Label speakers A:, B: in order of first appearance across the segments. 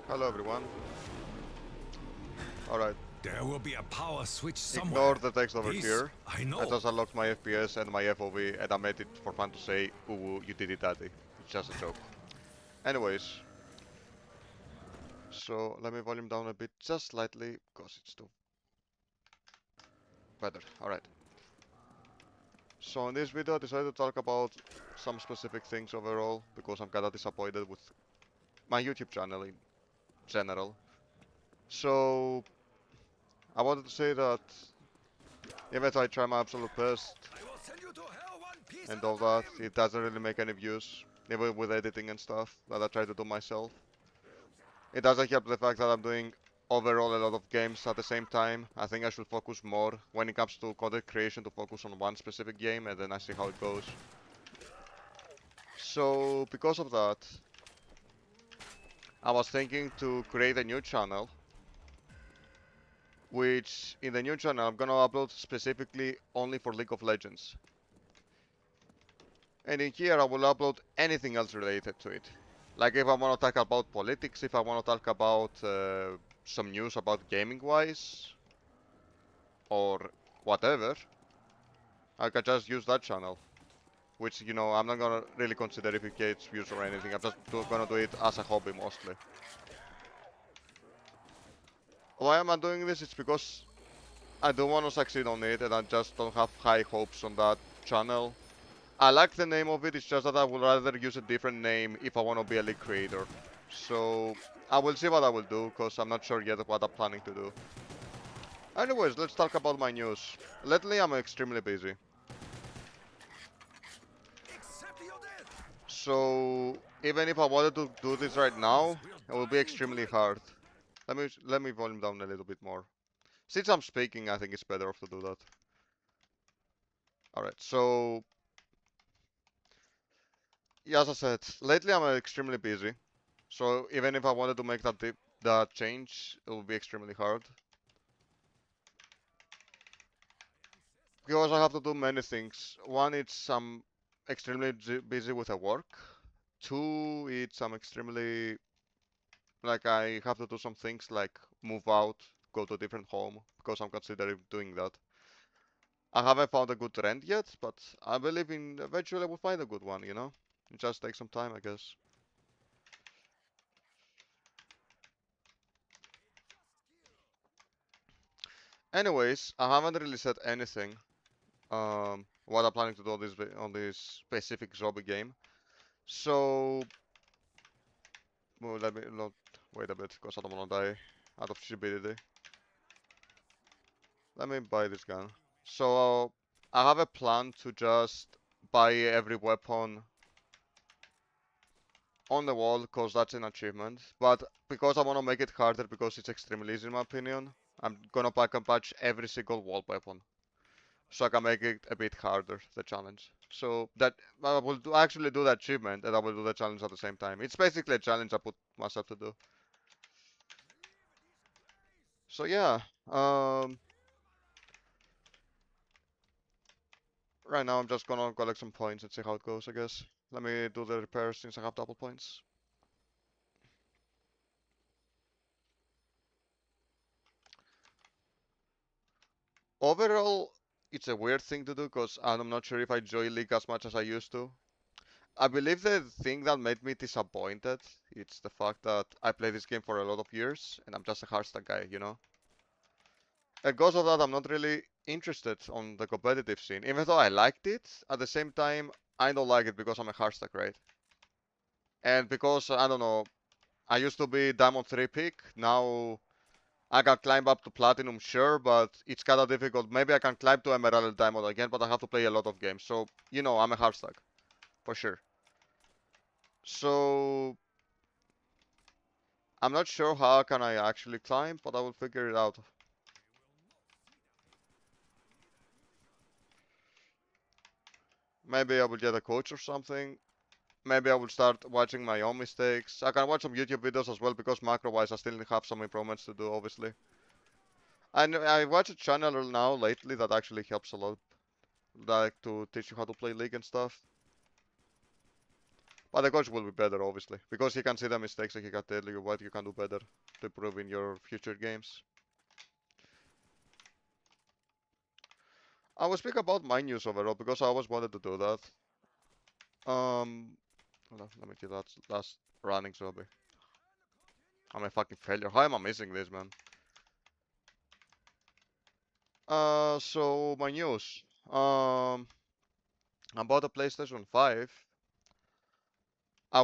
A: Hello everyone. Alright,
B: There will be a power switch
A: ignore
B: somewhere.
A: the text over
B: This
A: here.
B: I
A: I
B: know.
A: just unlocked my FPS and my FOV and I made it for fun to say, ooh, you did it daddy. It's just a joke. Anyways, so let me volume down a bit just slightly because it's too better. Alright. So in this video I decided to talk about some specific things overall because I'm kinda disappointed with my YouTube channel in general. So I wanted to say that even though I try my absolute best
B: I will send you to hell one piece
A: and
B: at a
A: all that,
B: time.
A: it doesn't really make any views, even with editing and stuff that I try to do myself. It doesn't help the fact that I'm doing overall a lot of games at the same time. I think I should focus more when it comes to content creation to focus on one specific game and then I see how it goes. So because of that, I was thinking to create a new channel, which in the new channel I'm gonna upload specifically only for League of Legends. And in here I will upload anything else related to it. Like if I want to talk about politics, if I want to talk about some news about gaming wise, or whatever, I can just use that channel. Which, you know, I'm not gonna really consider if it gets views or anything. I'm just gonna do it as a hobby mostly. Why am I doing this? It's because I do want to succeed on it and I just don't have high hopes on that channel. I like the name of it, it's just that I would rather use a different name if I want to be a league creator. So I will see what I will do, because I'm not sure yet what I'm planning to do. Anyways, let's talk about my news. Lately I'm extremely busy.
B: Accept your death.
A: So even if I wanted to do this right now,
B: Will
A: it will be
B: die
A: extremely
B: tonight.
A: hard. Let me volume down a little bit more. Since I'm speaking, I think it's better off to do that. Alright, so yeah, as I said, lately I'm extremely busy. So even if I wanted to make that change, it will be extremely hard. Because I have to do many things. One, it's I'm extremely busy with the work. Two, it's I'm extremely like I have to do some things like move out, go to a different home because I'm considering doing that. I haven't found a good rent yet, but I believe in eventually we'll find a good one, you know? It just takes some time, I guess. Anyways, I haven't really said anything. What I'm planning to do on this specific zombie game. So, well, let me not wait a bit because I don't want to die out of stupidity. Let me buy this gun. So, I have a plan to just buy every weapon on the wall because that's an achievement. But because I want to make it harder because it's extremely easy in my opinion, I'm gonna pack and patch every single wall weapon. So I can make it a bit harder, the challenge. So that I will actually do the achievement and I will do the challenge at the same time. It's basically a challenge I put myself to do. So yeah, um, right now I'm just gonna collect some points and see how it goes, I guess. Let me do the repairs since I have double points. Overall, it's a weird thing to do because I'm not sure if I enjoy League as much as I used to. I believe the thing that made me disappointed, it's the fact that I played this game for a lot of years and I'm just a hardstack guy, you know? And because of that, I'm not really interested on the competitive scene. Even though I liked it, at the same time, I don't like it because I'm a hardstack, right? And because, I don't know, I used to be Diamond 3 pick, now I can climb up to Platinum, sure, but it's kinda difficult. Maybe I can climb to Emerald Diamond again, but I have to play a lot of games. So, you know, I'm a hardstack, for sure. So, I'm not sure how can I actually climb, but I will figure it out. Maybe I will get a coach or something. Maybe I will start watching my own mistakes. I can watch some YouTube videos as well because macro-wise I still have some improvements to do, obviously. And I watch a channel now lately that actually helps a lot, like to teach you how to play League and stuff. But the coach will be better, obviously, because he can see the mistakes and he can tell you what you can do better to improve in your future games. I will speak about my news overall because I always wanted to do that. Let me kill that last running zombie. I'm a fucking failure. How am I missing this, man? So my news. I bought a PlayStation 5. I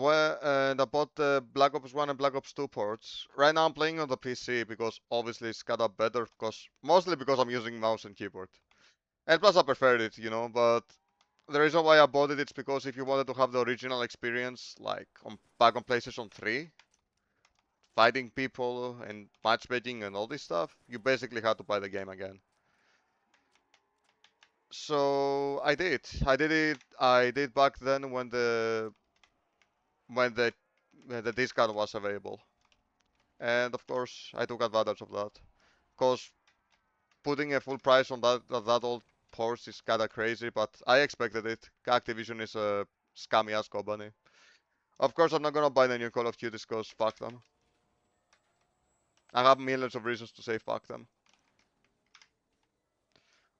A: bought the Black Ops 1 and Black Ops 2 ports. Right now I'm playing on the PC because obviously it's got a better, mostly because I'm using mouse and keyboard. And plus I prefer it, but the reason why I bought it is because if you wanted to have the original experience, like back on PlayStation 3, fighting people and matchmaking and all this stuff, you basically had to buy the game again. So I did. I did back then when the discount was available. And of course, I took advantage of that. Cause putting a full price on that old horse is kinda crazy, but I expected it. Activision is a scummy ass company. Of course, I'm not gonna buy the new Call of Duty cause fuck them. I have millions of reasons to say fuck them.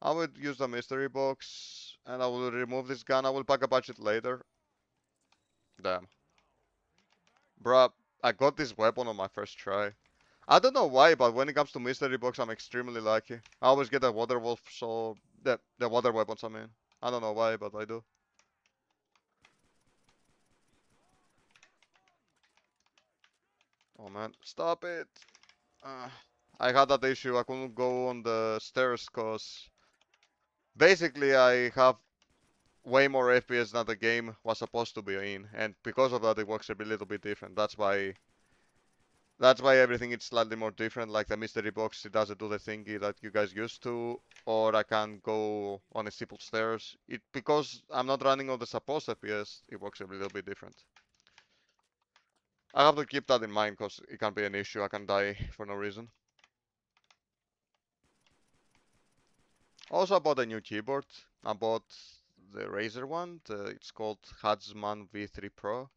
A: I would use the mystery box, and I will remove this gun. I will pack a budget later. Damn. Bruh, I got this weapon on my first try. I don't know why, but when it comes to mystery box, I'm extremely lucky. I always get a water wolf, so the water weapons, I mean. I don't know why, but I do. Oh man, stop it! Uh, I had that issue. I couldn't go on the stairs cause basically I have way more FPS than the game was supposed to be in, and because of that, it works a little bit different. That's why everything is slightly more different. Like the mystery box, it doesn't do the thingy that you guys used to, or I can go on a simple stairs. It because I'm not running on the supposed FPS, it works a little bit different. I have to keep that in mind because it can be an issue. I can die for no reason. Also, I bought a new keyboard. I bought the Razer one. It's called Hatsman V3 Pro.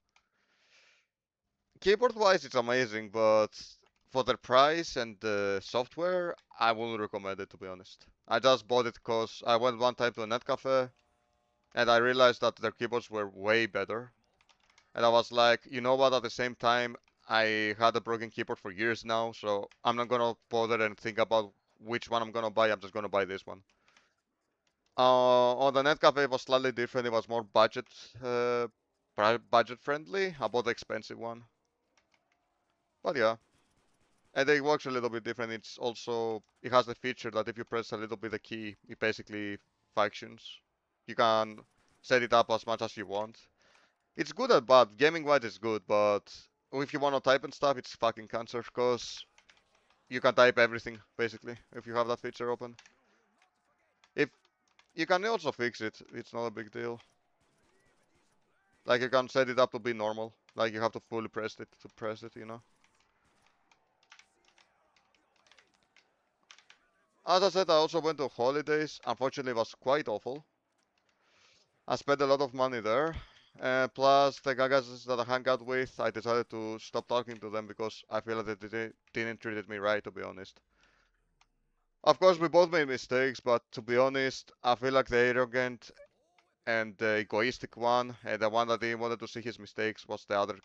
A: Keyboard wise, it's amazing, but for the price and the software, I wouldn't recommend it to be honest. I just bought it because I went one time to a net cafe and I realized that their keyboards were way better. And I was like, you know what? At the same time, I had a broken keyboard for years now, so I'm not gonna bother and think about which one I'm gonna buy. I'm just gonna buy this one. On the net cafe, it was slightly different. It was more uh, budget friendly. I bought the expensive one, but yeah. And it works a little bit different. It has the feature that if you press a little bit the key, it basically functions. You can set it up as much as you want. It's good and bad. Gaming wise, it's good, but if you want to type and stuff, it's fucking cancer because you can type everything basically if you have that feature open. If you can also fix it, it's not a big deal. Like you can set it up to be normal. Like you have to fully press it to press it. As I said, I also went to holidays. Unfortunately, it was quite awful. I spent a lot of money there. Plus, the guys that I hang out with, I decided to stop talking to them because I feel that they didn't treat me right, to be honest. Of course, we both made mistakes, but to be honest, I feel like the arrogant and the egoistic one, and the one that didn't wanted to see his mistakes was the other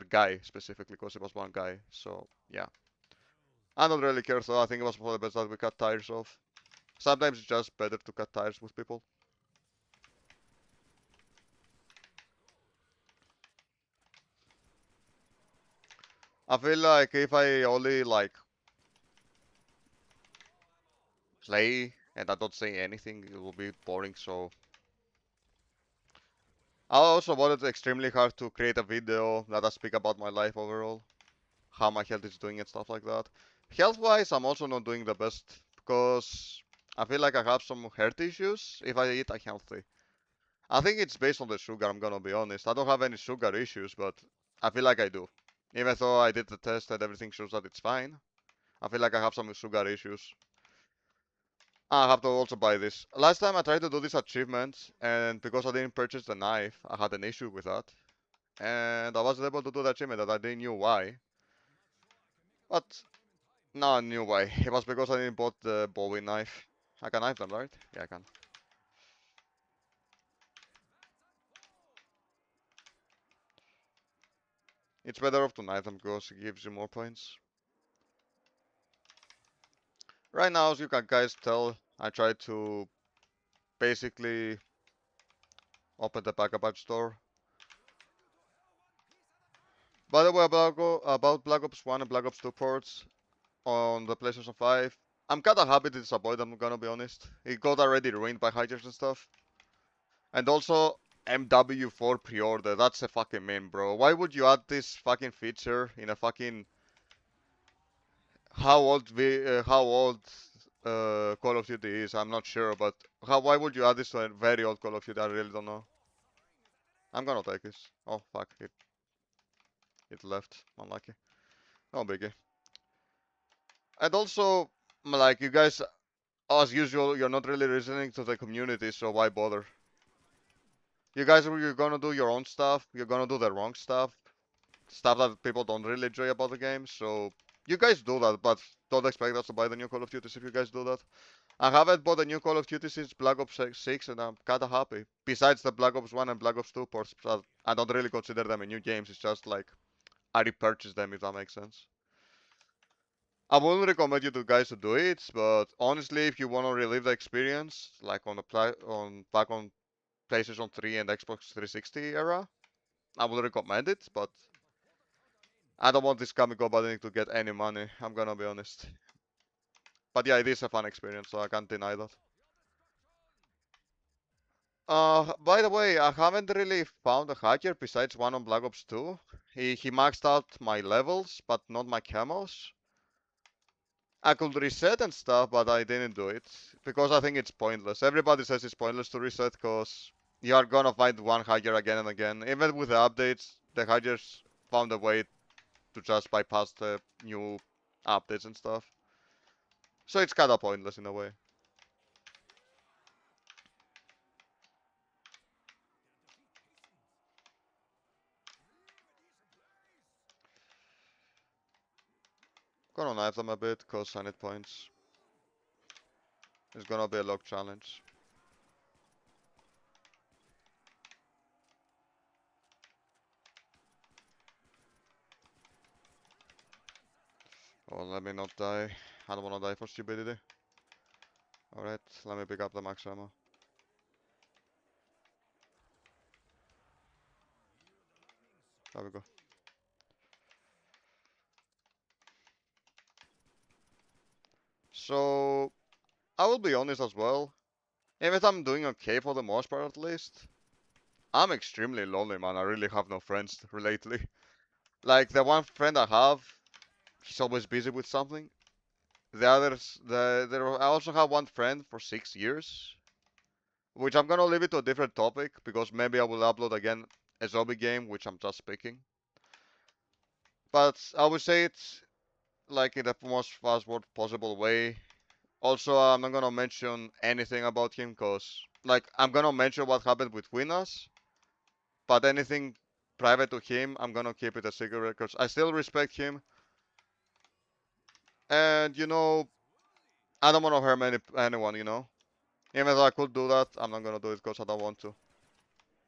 A: guy specifically, because it was one guy. So, yeah. I don't really care, so I think it was probably best that we cut tires off. Sometimes it's just better to cut tires with people. I feel like if I only like play and I don't say anything, it will be boring. So I also wanted extremely hard to create a video that I speak about my life overall, how my health is doing and stuff like that. Health-wise, I'm also not doing the best because I feel like I have some health issues if I eat unhealthy. I think it's based on the sugar, I'm gonna be honest. I don't have any sugar issues, but I feel like I do. Even though I did the test and everything shows that it's fine, I feel like I have some sugar issues. I have to also buy this. Last time I tried to do this achievement, and because I didn't purchase the knife, I had an issue with that. and I wasn't able to do the achievement that I didn't knew why. But now I knew why. It was because I didn't bought the Bowie knife. I can knife them, right? Yeah, I can. It's better off to knife them because it gives you more points. Right now, as you can guys tell, I try to basically open the Pack-a-Punch store. By the way, about Black Ops 1 and Black Ops 2 ports on the PlayStation 5, I'm kinda happy to disappoint, I'm gonna be honest. It got already ruined by hackers and stuff. And also, MW4 pre-order, that's a fucking meme, bro. Why would you add this fucking feature in a fucking... How old Call of Duty is, I'm not sure, but why would you add this to a very old Call of Duty? I really don't know. I'm gonna take this. Oh fuck, it left. Unlucky. No biggie. And also, like you guys, as usual, you're not really listening to the community, so why bother? You guys, you're gonna do your own stuff. You're gonna do the wrong stuff that people don't really enjoy about the game. So you guys do that, but don't expect us to buy the new Call of Duties if you guys do that. I haven't bought a new Call of Duty since Black Ops 6, and I'm kinda happy. Besides the Black Ops 1 and Black Ops 2 ports, I don't really consider them a new games. It's just like I repurchased them, if that makes sense. I wouldn't recommend you to guys to do it, but honestly, if you want to relive the experience, like on back on PlayStation 3 and Xbox 360 era, I would recommend it. But I don't want this Kami Go to get any money. I'm gonna be honest. But yeah, it is a fun experience, so I can't deny that. By the way, I haven't really found a hacker besides one on Black Ops 2. He maxed out my levels, but not my camos. I could reset and stuff, but I didn't do it because I think it's pointless. Everybody says it's pointless to reset because you are gonna find one hacker again and again. Even with the updates, the hackers found a way to just bypass the new updates and stuff. So it's kinda pointless in a way. Gonna knife them a bit cause I need points. It's gonna be a log challenge. Oh, let me not die. I don't wanna die for stupidity. Alright, let me pick up the max ammo. There we go. So, I will be honest as well. Even if I'm doing okay for the most part at least, I'm extremely lonely, man. I really have no friends lately. Like, the one friend I have, he's always busy with something. The others, I also have one friend for 6 years, which I'm gonna leave it to a different topic because maybe I will upload again a zombie game, which I'm just picking. But I would say it's like in the most fast-forward possible way. Also, I'm not gonna mention anything about him because, like, I'm gonna mention what happened between us, but anything private to him, I'm gonna keep it a secret because I still respect him. And I don't wanna harm anyone. Even though I could do that, I'm not gonna do it because I don't want to.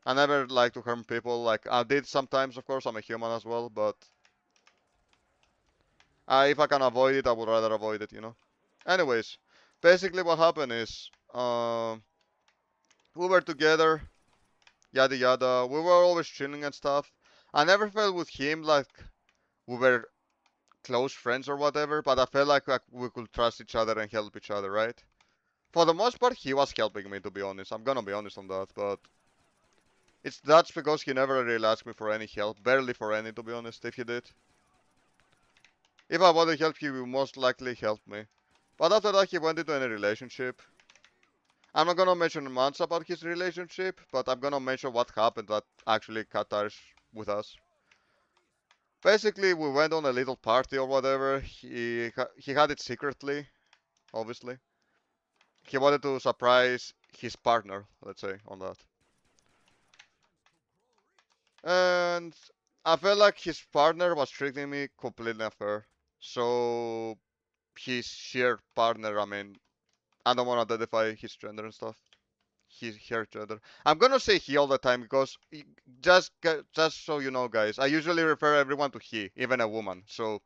A: I never like to harm people. Like I did sometimes, of course. I'm a human as well, but if I can avoid it, I would rather avoid it. Anyways, basically what happened is, we were together, yada yada. We were always chilling and stuff. I never felt with him like we were close friends or whatever, but I felt like we could trust each other and help each other, right? For the most part, he was helping me, to be honest. I'm gonna be honest on that, but that's because he never really asked me for any help, barely for any, to be honest. If he did, if I wanted help, he would most likely help me. But after that, he went into a relationship. I'm not gonna mention much about his relationship, but I'm gonna mention what happened that actually cut ties with us. Basically, we went on a little party or whatever. He had it secretly, obviously. He wanted to surprise his partner, let's say, on that. And I felt like his partner was treating me completely unfair. So his shared partner, I mean, I don't want to identify his gender and stuff. Her gender. I'm gonna say he all the time because just so you know, guys, I usually refer everyone to he, even a woman. So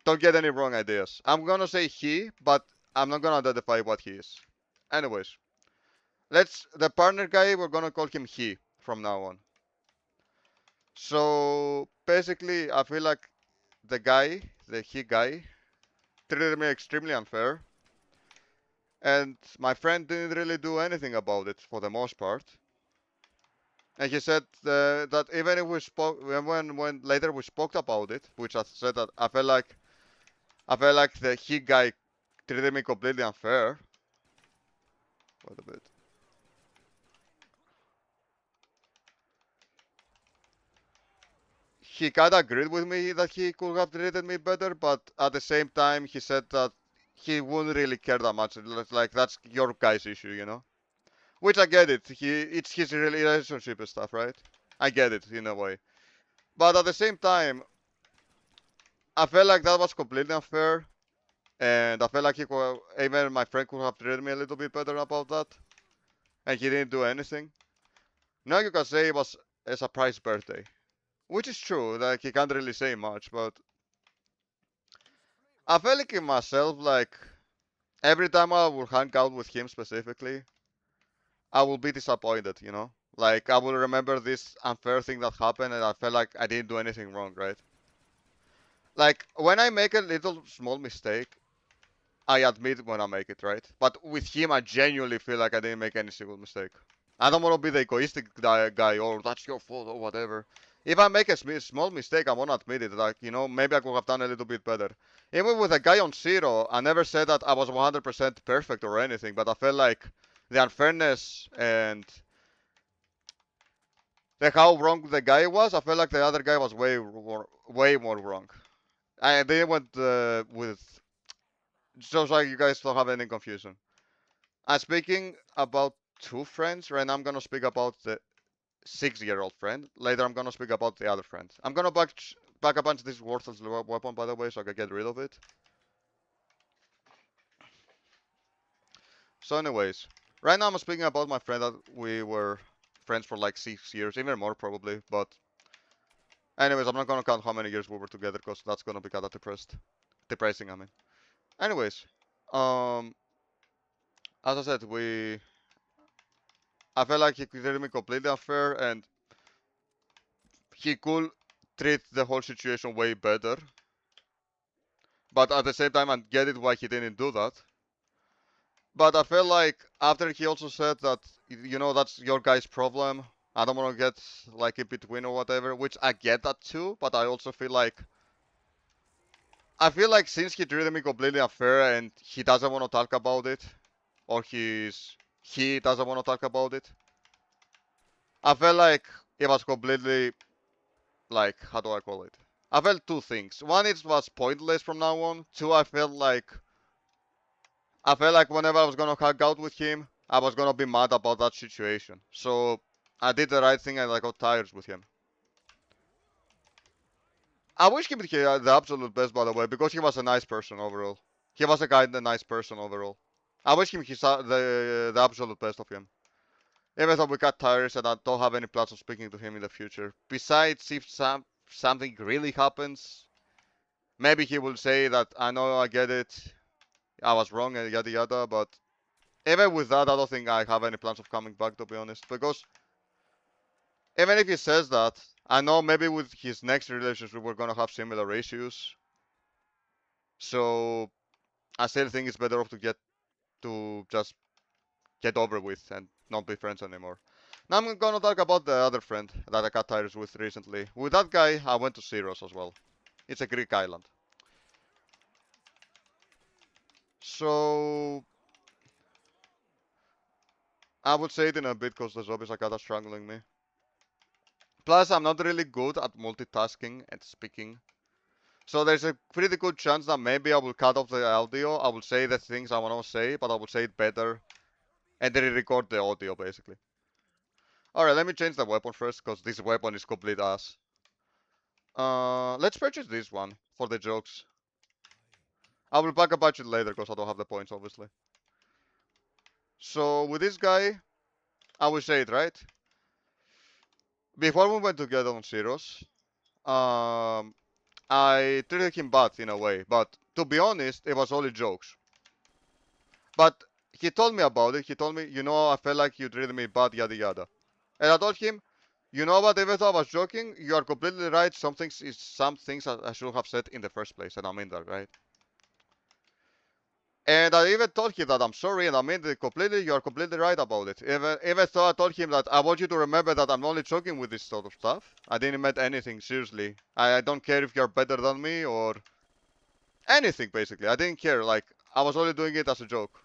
A: don't get any wrong ideas. I'm gonna say he, but I'm not gonna identify what he is. Anyways, the partner guy, we're gonna call him he from now on. So basically, I feel like the he guy, treated me extremely unfair, and my friend didn't really do anything about it for the most part. And he said that even if we spoke, when later we spoke about it, which I said that I felt like the he guy treated me completely unfair. Wait a bit. He kind of agreed with me that he could have treated me better, but at the same time, he said that he wouldn't really care that much. Like that's your guy's issue, you know. Which I get it. It's his relationship and stuff, right? I get it in a way. But at the same time, I felt like that was completely unfair, and I felt like even my friend could have treated me a little bit better about that, and he didn't do anything. Now you can say it was a surprise birthday, which is true. Like he can't really say much, but I felt like in myself, like every time I would hang out with him specifically, I will be disappointed, you know? Like I will remember this unfair thing that happened and I felt like I didn't do anything wrong, right? Like when I make a little small mistake, I admit when I make it, right? But with him, I genuinely feel like I didn't make any single mistake. I don't want to be the egoistic guy or that's your fault or whatever. If I make a small mistake, I want to admit it. Like, you know, maybe I could have done a little bit better. Even with a guy on zero, I never said that I was 100% perfect or anything, but I felt like the unfairness and the how wrong the guy was, I felt like the other guy was way more wrong. I they went with just like you guys don't have any confusion. I'm speaking about two friends. Right now, I'm gonna speak about the 6-year-old friend. Later, I'm gonna speak about the other friend. I'm gonna back a bunch of this worthless weapon, by the way, so I can get rid of it. So, anyways, right now I'm speaking about my friend that we were friends for like 6 years, even more probably. But, anyways, I'm not gonna count how many years we were together because that's gonna be kind of depressing. I mean. Anyways, um, as I said, I felt like he treated me completely unfair, and he could treat the whole situation way better. But at the same time, I get it why he didn't do that. But I felt like after he also said that, you know, that's your guy's problem. I don't want to get like in between or whatever, which I get that too. But I also feel like since he treated me completely unfair and he doesn't want to talk about it, or he doesn't want to talk about it, I felt like it was completely like how do I call it? I felt two things. One, it was pointless from now on. Two, I felt like whenever I was gonna hang out with him, I was gonna be mad about that situation. So I did the right thing and I got tired with him. I wish him the absolute best, by the way, because he was a nice person overall. He was a kind and nice person overall. I wish him the absolute best of him. Even though we got tired and I don't have any plans of speaking to him in the future. Besides, if something really happens, maybe he will say that I know I get it, I was wrong and yada yada, but even with that, I don't think I have any plans of coming back, to be honest. Because even if he says that, I know maybe with his next relationship we're gonna have similar issues. So I still think it's better off to just get over with and not be friends anymore. Now I'm gonna talk about the other friend that I got tires with recently. With that guy, I went to Syros as well. It's a Greek island. So I would say it in a bit because the zombies are kinda strangling me. Plus, I'm not really good at multitasking and speaking. So there's a pretty good chance that maybe I will cut off the audio. I will say the things I want to say, but I will say it better and then record the audio basically. Alright, let me change the weapon first, because this weapon is complete ass. Let's purchase this one for the jokes. I will pack a budget later, because I don't have the points, obviously. So, with this guy, I will say it, right? Before we went to get on Zeros, I treated him bad in a way, but to be honest, it was only jokes. But he told me about it. He told me, you know, I felt like you treated me bad, yada yada. And I told him, you know what? Even though I was joking, you are completely right. Some things I should have said in the first place, and I mean that, right? And I even told him that I'm sorry, and I mean it completely. You are completely right about it. Even though I told him that I want you to remember that I'm only joking with this sort of stuff. I didn't mean anything seriously. I don't care if you're better than me or anything, basically. I didn't care. Like I was only doing it as a joke.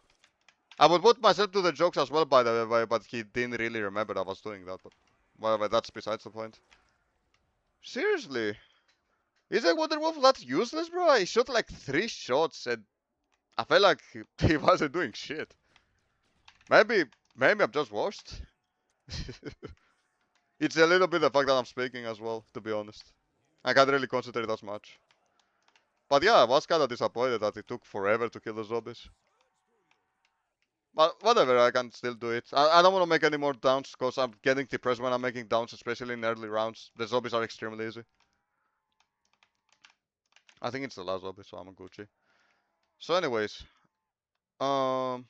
A: I would put myself to the jokes as well, by the way, but he didn't really remember I was doing that. But whatever, that's besides the point. Seriously, is that Wonderwolf that useless, bro? I shot like 3 shots and I felt like he wasn't doing shit. Maybe, maybe I'm just washed. It's a little bit the fact that I'm speaking as well, to be honest. I can't really concentrate as much. But yeah, I was kinda disappointed that it took forever to kill the zombies. But whatever, I can still do it. I don't want to make any more downs because I'm getting depressed when I'm making downs, especially in early rounds. The zombies are extremely easy. I think it's the last zombie, so I'm a Gucci. So anyways, um,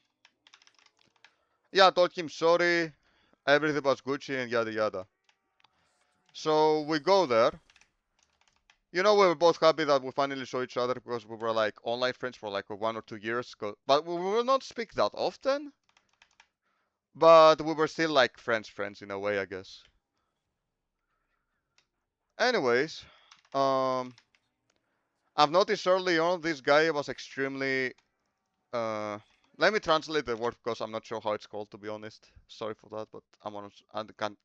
A: yeah, I told him sorry, everything was Gucci and yada yada. So we go there. You know, we were both happy that we finally saw each other because we were like online friends for like 1 or 2 years. But we will not speak that often. But we were still like friends in a way, I guess. Anyways, um, I've noticed early on this guy was extremely. Uh, Let me translate the word because I'm not sure how it's called, to be honest. Sorry for that, but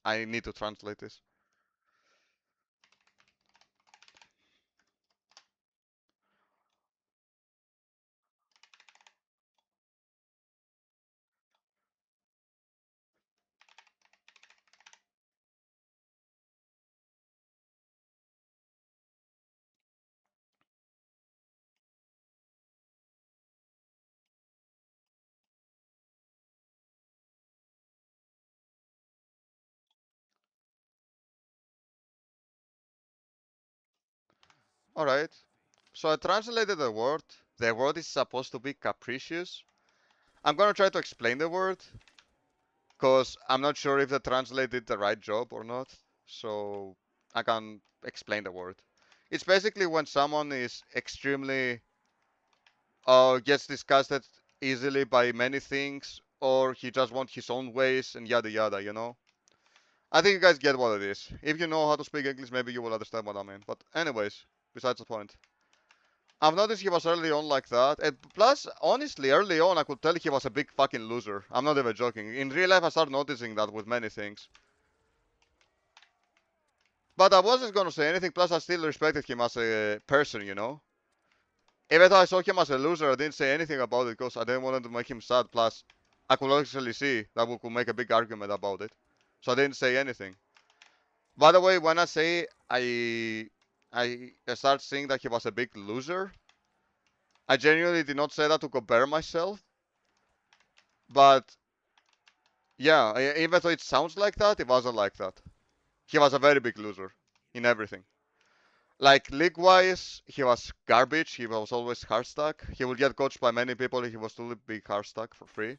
A: I need to translate this. Alright, so I translated the word. The word is supposed to be capricious. I'm gonna try to explain the word because I'm not sure if the translate did the right job or not. So I can explain the word. It's basically when someone is extremely gets disgusted easily by many things, or he just wants his own ways and yada yada, you know? I think you guys get what it is. If you know how to speak English, maybe you will understand what I mean. But anyways, besides the point. I've noticed he was early on like that, and plus, honestly, early on I could tell he was a big fucking loser. I'm not even joking. In real life I started noticing that with many things. But I wasn't gonna say anything, plus I still respected him as a person, you know? Even though I saw him as a loser, I didn't say anything about it because I didn't want to make him sad. Plus, I could actually see that we could make a big argument about it. So I didn't say anything. By the way, when I say I start seeing that he was a big loser, I genuinely did not say that to compare myself. But yeah, even though it sounds like that, it wasn't like that. He was a very big loser in everything. Like league-wise, he was garbage. He was always hard stack. He would get coached by many people. He was totally big hard stack for free.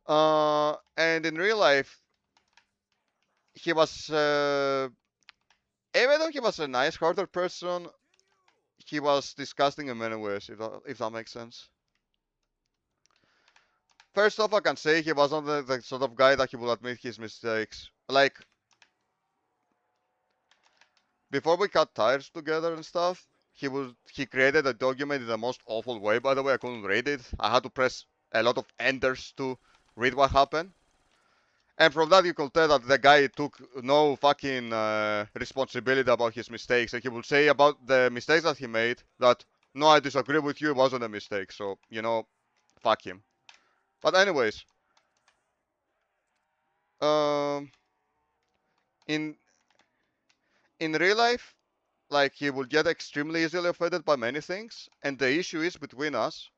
A: And in real life, he was, even though he was a nice, harder person, he was disgusting in many ways, if that makes sense. First off, I can say he wasn't the sort of guy that he would admit his mistakes. Like, before we cut tires together and stuff, he created a document in the most awful way, by the way. I couldn't read it. I had to press a lot of enters to read what happened. And from that, you could tell that the guy took no fucking responsibility about his mistakes. And he would say about the mistakes that he made that, no, I disagree with you, it wasn't a mistake. So, you know, fuck him. But anyways, Um, in in real life, like he will get extremely easily offended by many things, and the issue is between us.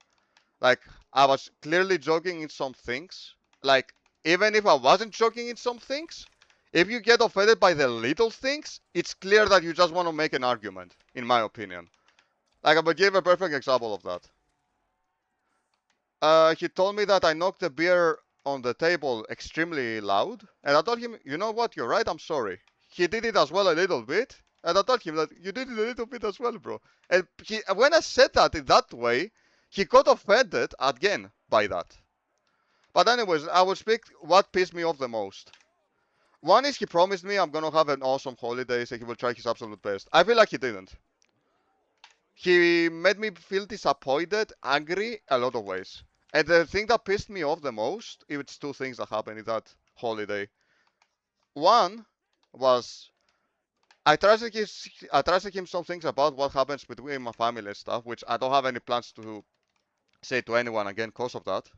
A: Like I was clearly joking in some things. Like even if I wasn't joking in some things, if you get offended by the little things, it's clear that you just want to make an argument, in my opinion. Like I will give a perfect example of that. He told me that I knocked the beer on the table extremely loud, and I told him, you know what, you're right, I'm sorry. He did it as well a little bit, and I told him that you did it a little bit as well, bro. And when I said that in that way, he got offended again by that. But anyways, I will speak what pissed me off the most. One is he promised me I'm gonna have an awesome holiday, so he will try his absolute best. I feel like he didn't. He made me feel disappointed, angry, a lot of ways. And the thing that pissed me off the most, it's two things that happened in that holiday. One was I trusted him some things about what happens between my family and stuff, which I don't have any plans to say to anyone again because of that.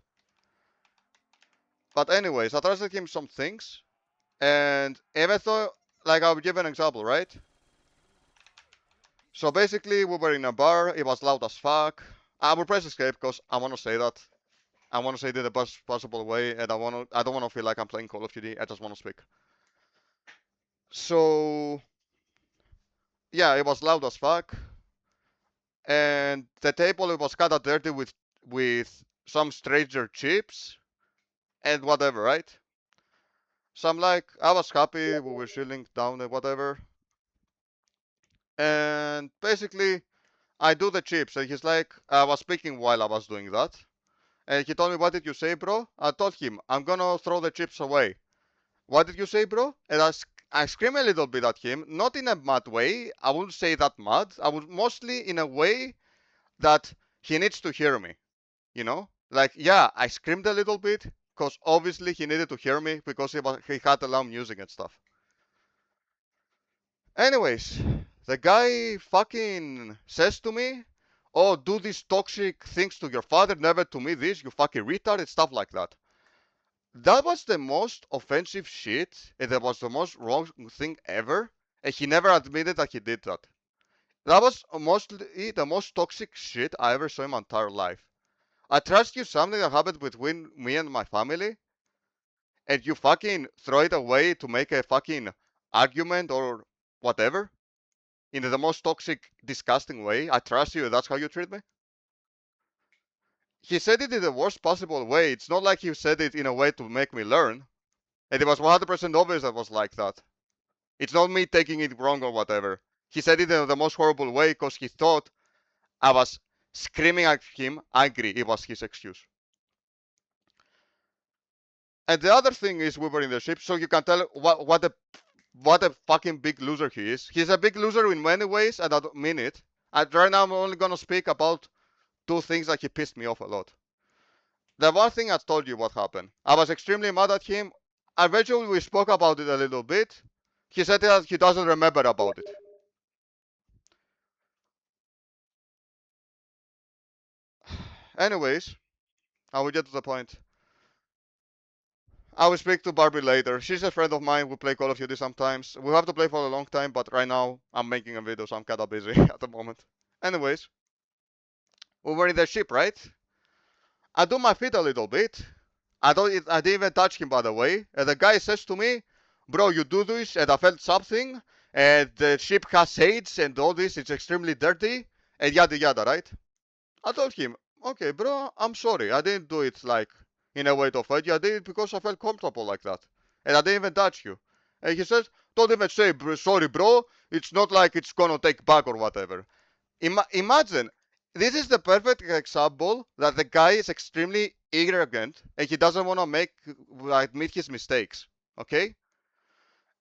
A: But anyways, I trusted him some things, and even though, like I'll give an example, right? So basically, we were in a bar. It was loud as fuck. I will press escape because I want to say that. I want to say it in the best possible way, and I don't want to feel like I'm playing Call of Duty. I just want to speak. So yeah, it was loud as fuck, and the table it was kind of dirty with some stranger chips and whatever, right? So I'm like, I was happy. We were chilling down and whatever, and basically I do the chips, and he's like, I was speaking while I was doing that, and he told me, "What did you say, bro?" I told him, "I'm gonna throw the chips away." "What did you say, bro?" And I scream a little bit at him, not in a mad way. I wouldn't say that mad. I would mostly in a way that he needs to hear me, you know? Like, yeah, I screamed a little bit because obviously he needed to hear me because he had the loud music and stuff. Anyways, the guy fucking says to me, "Oh, do these toxic things to your father, never to me this, you fucking retard," and stuff like that. That was the most offensive shit, and that was the most wrong thing ever. And he never admitted that he did that. That was mostly the most toxic shit I ever saw in my entire life. I trust you something that happened between me and my family, and you fucking throw it away to make a fucking argument or whatever in the most toxic, disgusting way. I trust you, and that's how you treat me. He said it in the worst possible way. It's not like he said it in a way to make me learn. And it was 100% obvious that was like that. It's not me taking it wrong or whatever. He said it in the most horrible way because he thought I was screaming at him, angry. It was his excuse. And the other thing is we were in the ship, so you can tell what a fucking big loser he is. He's a big loser in many ways, and I don't mean it. Right now I'm only gonna speak about two things that he pissed me off a lot. The one thing I told you what happened. I was extremely mad at him. Eventually we spoke about it a little bit. He said that he doesn't remember about it. Anyways, I will get to the point. I will speak to Barbie later. She's a friend of mine. We play Call of Duty sometimes. We have to play for a long time, but right now I'm making a video, so I'm kinda busy at the moment. Anyways, we were in the ship, right? I do my feet a little bit. I didn't even touch him, by the way. And the guy says to me, "Bro, you do this," and I felt something. And the ship has AIDS and all this. It's extremely dirty and yada yada, right? I told him, "Okay, bro, I'm sorry. I didn't do it like in a way to offend you. I did it because I felt comfortable like that. And I didn't even touch you." And he says, "Don't even say sorry, bro. It's not like it's gonna take back or whatever." Imagine, this is the perfect example that the guy is extremely arrogant and he doesn't want to admit his mistakes. Okay?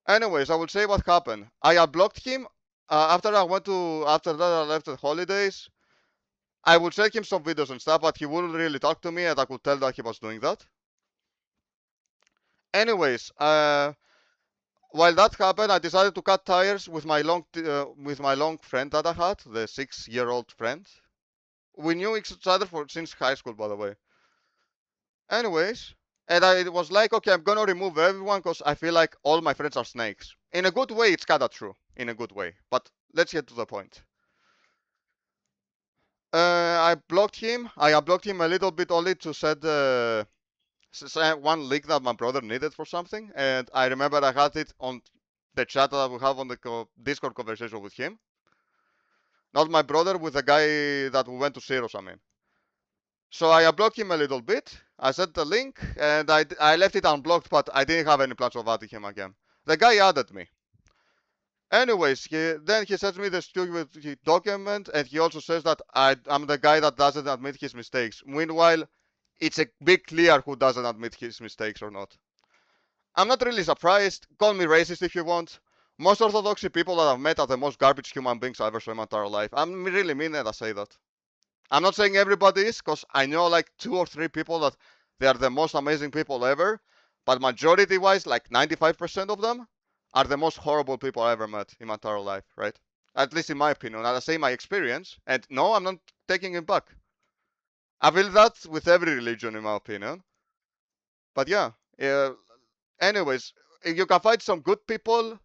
A: Anyways, I will say what happened. I unblocked him after that I left the holidays. I would send him some videos and stuff, but he wouldn't really talk to me, and I could tell that he was doing that. Anyways, while that happened, I decided to cut tires with my long friend that I had, the 6-year-old friend. We knew each other since high school, by the way. Anyways, And I was like, okay, I'm gonna remove everyone because I feel like all my friends are snakes. In a good way, it's kinda true. In a good way. But let's get to the point. I blocked him. I unblocked him a little bit only to set one link that my brother needed for something. And I remember I had it on the chat that we have on the Discord conversation with him. Not my brother, with the guy that we went to Zeros, I mean. So I unblocked him a little bit. I set the link and I left it unblocked, but I didn't have any plans of adding him again. The guy added me. Anyways, then he sends me the stupid document, and he also says that I'm the guy that doesn't admit his mistakes. Meanwhile, it's a bit clear who doesn't admit his mistakes or not. I'm not really surprised. Call me racist if you want. Most orthodox people that I've met are the most garbage human beings I ever saw in my entire life. I'm really mean that I say that. I'm not saying everybody is, because I know like 2 or 3 people that they are the most amazing people ever, but majority wise, like 95% of them are the most horrible people I ever met in my entire life, right? At least in my opinion. And I say my experience, and no, I'm not taking it back. I feel that with every religion, in my opinion. But yeah, anyways, you can find some good people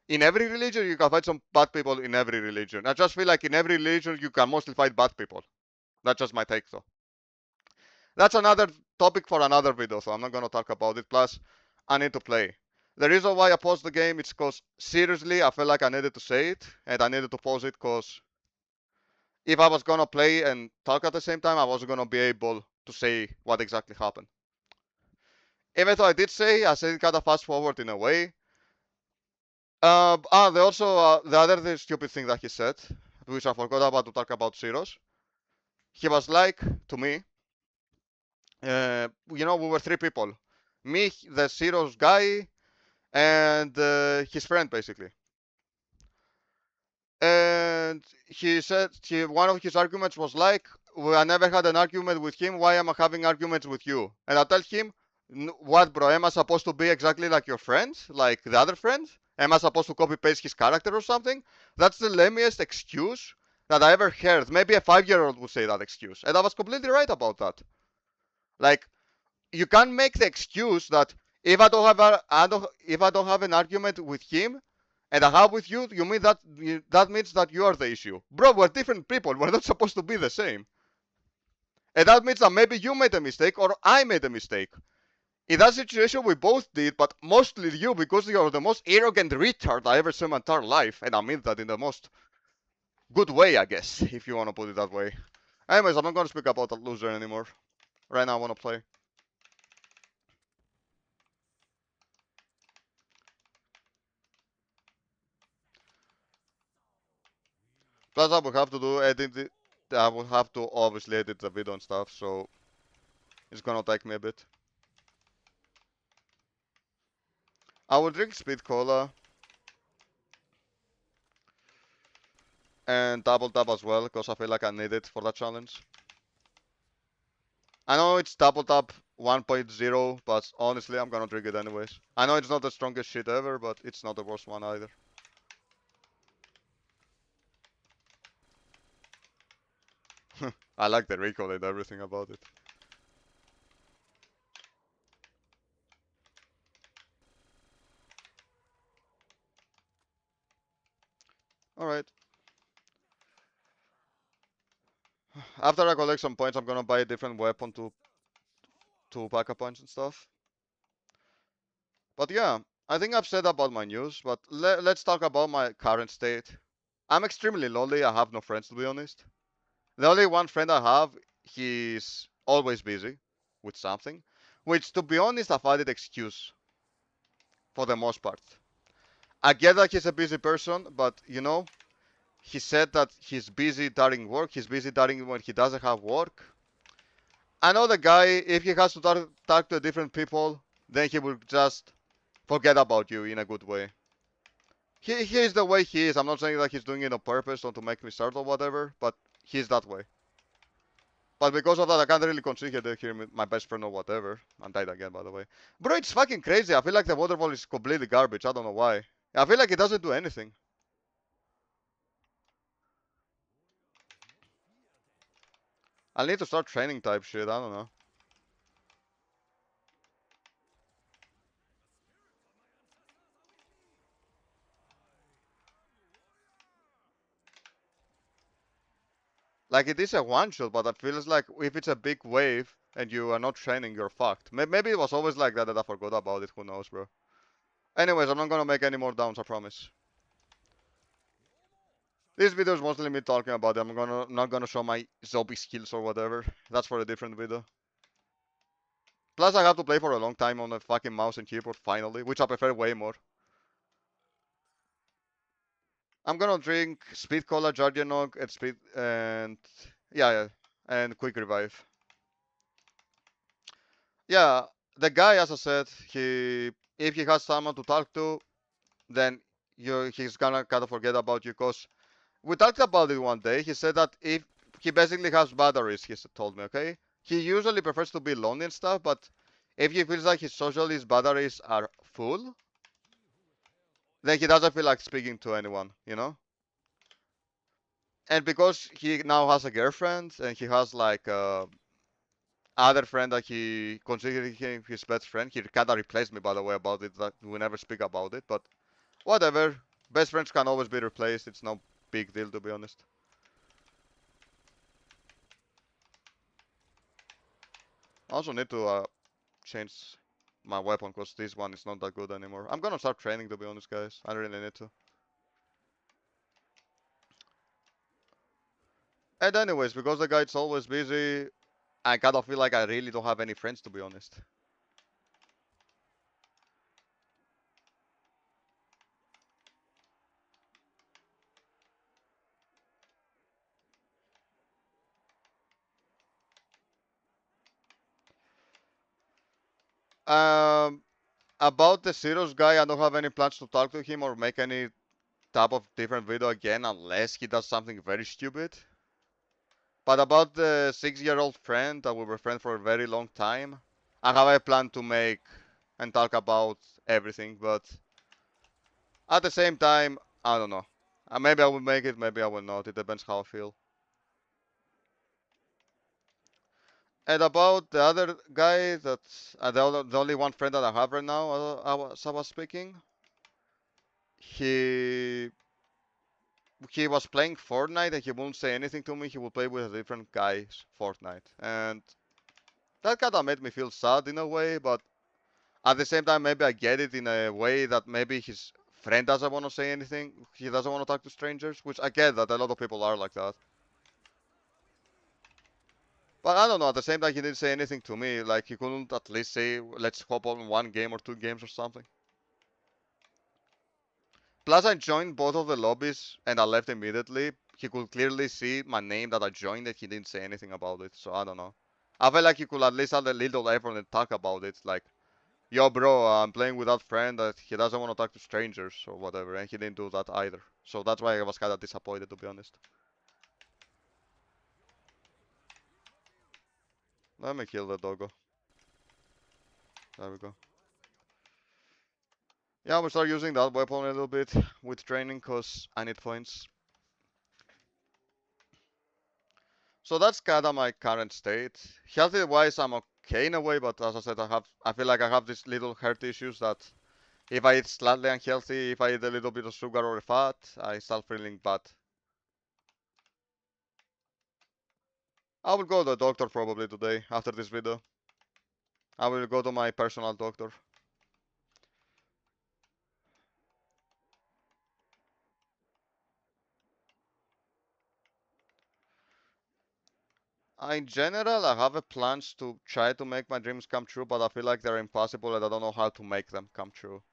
A: in every religion, you can find some bad people in every religion. I just feel like in every religion, you can mostly find bad people. That's just my take, though. That's another topic for another video, so I'm not gonna talk about it. Plus, I need to play. The reason why I paused the game is because seriously, I felt like I needed to say it, and I needed to pause it because if I was gonna play and talk at the same time, I wasn't gonna be able to say what exactly happened. Even though I said it kind of fast forward in a way. The other stupid thing that he said, which I forgot about to talk about Zeros. He was like to me, we were 3 people, me, the Zeros guy, and his friend basically. And he said one of his arguments was like, well, I never had an argument with him. Why am I having arguments with you? And I tell him, what, bro? Am I supposed to be exactly like your friend, like the other friend? Am I supposed to copy paste his character or something? That's the lamest excuse that I ever heard. Maybe a 5-year-old would say that excuse, and I was completely right about that. Like, you can't make the excuse that if I don't have an argument with him and I have with you, you mean that means that you are the issue, bro? We're different people. We're not supposed to be the same, and that means that maybe you made a mistake or I made a mistake. In that situation, we both did, but mostly you because you're the most arrogant retard I ever saw in my entire life, and I mean that in the most good way, I guess, if you want to put it that way. Anyways, I'm not gonna speak about that loser anymore. Right now, I want to play. Plus, I will have to do edit. I will have to obviously edit the video and stuff, so it's gonna take me a bit. I will drink speed cola and double tap as well, because I feel like I need it for that challenge. I know it's double tap 1.0, but honestly, I'm gonna drink it anyways. I know it's not the strongest shit ever, but it's not the worst one either. I like the recoil and everything about it. Alright. After I collect some points, I'm gonna buy a different weapon to pack a punch and stuff. But yeah, I think I've said about my news, but let's talk about my current state. I'm extremely lonely. I have no friends, to be honest. The only one friend I have, he's always busy with something, which, to be honest, I find it excuse for the most part. I get that he's a busy person, but he said that he's busy during work. He's busy during when he doesn't have work. I know the guy, if he has to talk to different people, then he will just forget about you in a good way. He is the way he is. I'm not saying that he's doing it on purpose or to make me start or whatever, but he's that way. But because of that, I can't really consider him my best friend or whatever. I died again, by the way. Bro, it's fucking crazy. I feel like the waterfall is completely garbage. I don't know why. I feel like it doesn't do anything. I need to start training type shit. I don't know. Like it is a one shot, but it feels like if it's a big wave and you are not training, you're fucked. Maybe it was always like that and I forgot about it. Who knows, bro? Anyways, I'm not gonna make any more downs, I promise. This video is mostly me talking about it. Not gonna show my zombie skills or whatever. That's for a different video. Plus, I have to play for a long time on a fucking mouse and keyboard finally, which I prefer way more. I'm gonna drink Speed Cola, Jardianog, and yeah, and Quick Revive. Yeah, the guy, as I said, if he has someone to talk to, then he's gonna kind of forget about you. Cause we talked about it one day. He said that if he basically has batteries, told me, okay. He usually prefers to be lonely and stuff, but if he feels like his socialist batteries are full, then he doesn't feel like speaking to anyone, you know. And because he now has a girlfriend and he has like other friend that he considered him his best friend, he kinda replaced me by the way about it. That we never speak about it, but whatever. Best friends can always be replaced. It's no big deal to be honest. I also need to change my weapon because this one is not that good anymore. I'm gonna start training to be honest, guys. I really need to. And anyways, because the guy's always busy, I kind of feel like I really don't have any friends to be honest. Um, about the Zeros guy, I don't have any plans to talk to him or make any type of different video again unless he does something very stupid. But about the 6-year-old friend that we were friends for a very long time, I have a plan to make and talk about everything, but at the same time, I don't know. Maybe I will make it, maybe I will not. It depends how I feel. And about the other guy, that's the only one friend that I have right now, I was speaking. He he was playing Fortnite and he wouldn't say anything to me. He would play with a different guy's Fortnite, and that kind of made me feel sad in a way. But at the same time, maybe I get it in a way that maybe his friend doesn't want to say anything. He doesn't want to talk to strangers, which I get that a lot of people are like that. But I don't know. At the same time, he didn't say anything to me. Like he couldn't at least say, "Let's hop on one game or two games or something." Plus, I joined both of the lobbies and I left immediately. He could clearly see my name that I joined and he didn't say anything about it. So I don't know. I felt like he could at least have a little effort and talk about it. Like, yo, bro, I'm playing with that friend that he doesn't want to talk to strangers or whatever. And he didn't do that either. So that's why I was kind of disappointed, to be honest. Let me kill the doggo. There we go. Yeah, I'm gonna start using that weapon a little bit with training because I need points. So that's kind of my current state. Healthy wise, I'm okay in a way, but as I said, I feel like I have these little health issues that if I eat slightly unhealthy, if I eat a little bit of sugar or fat, I start feeling bad. I will go to the doctor probably today after this video. I will go to my personal doctor. In general, I have a plans to try to make my dreams come true, but I feel like they're impossible and I don't know how to make them come true.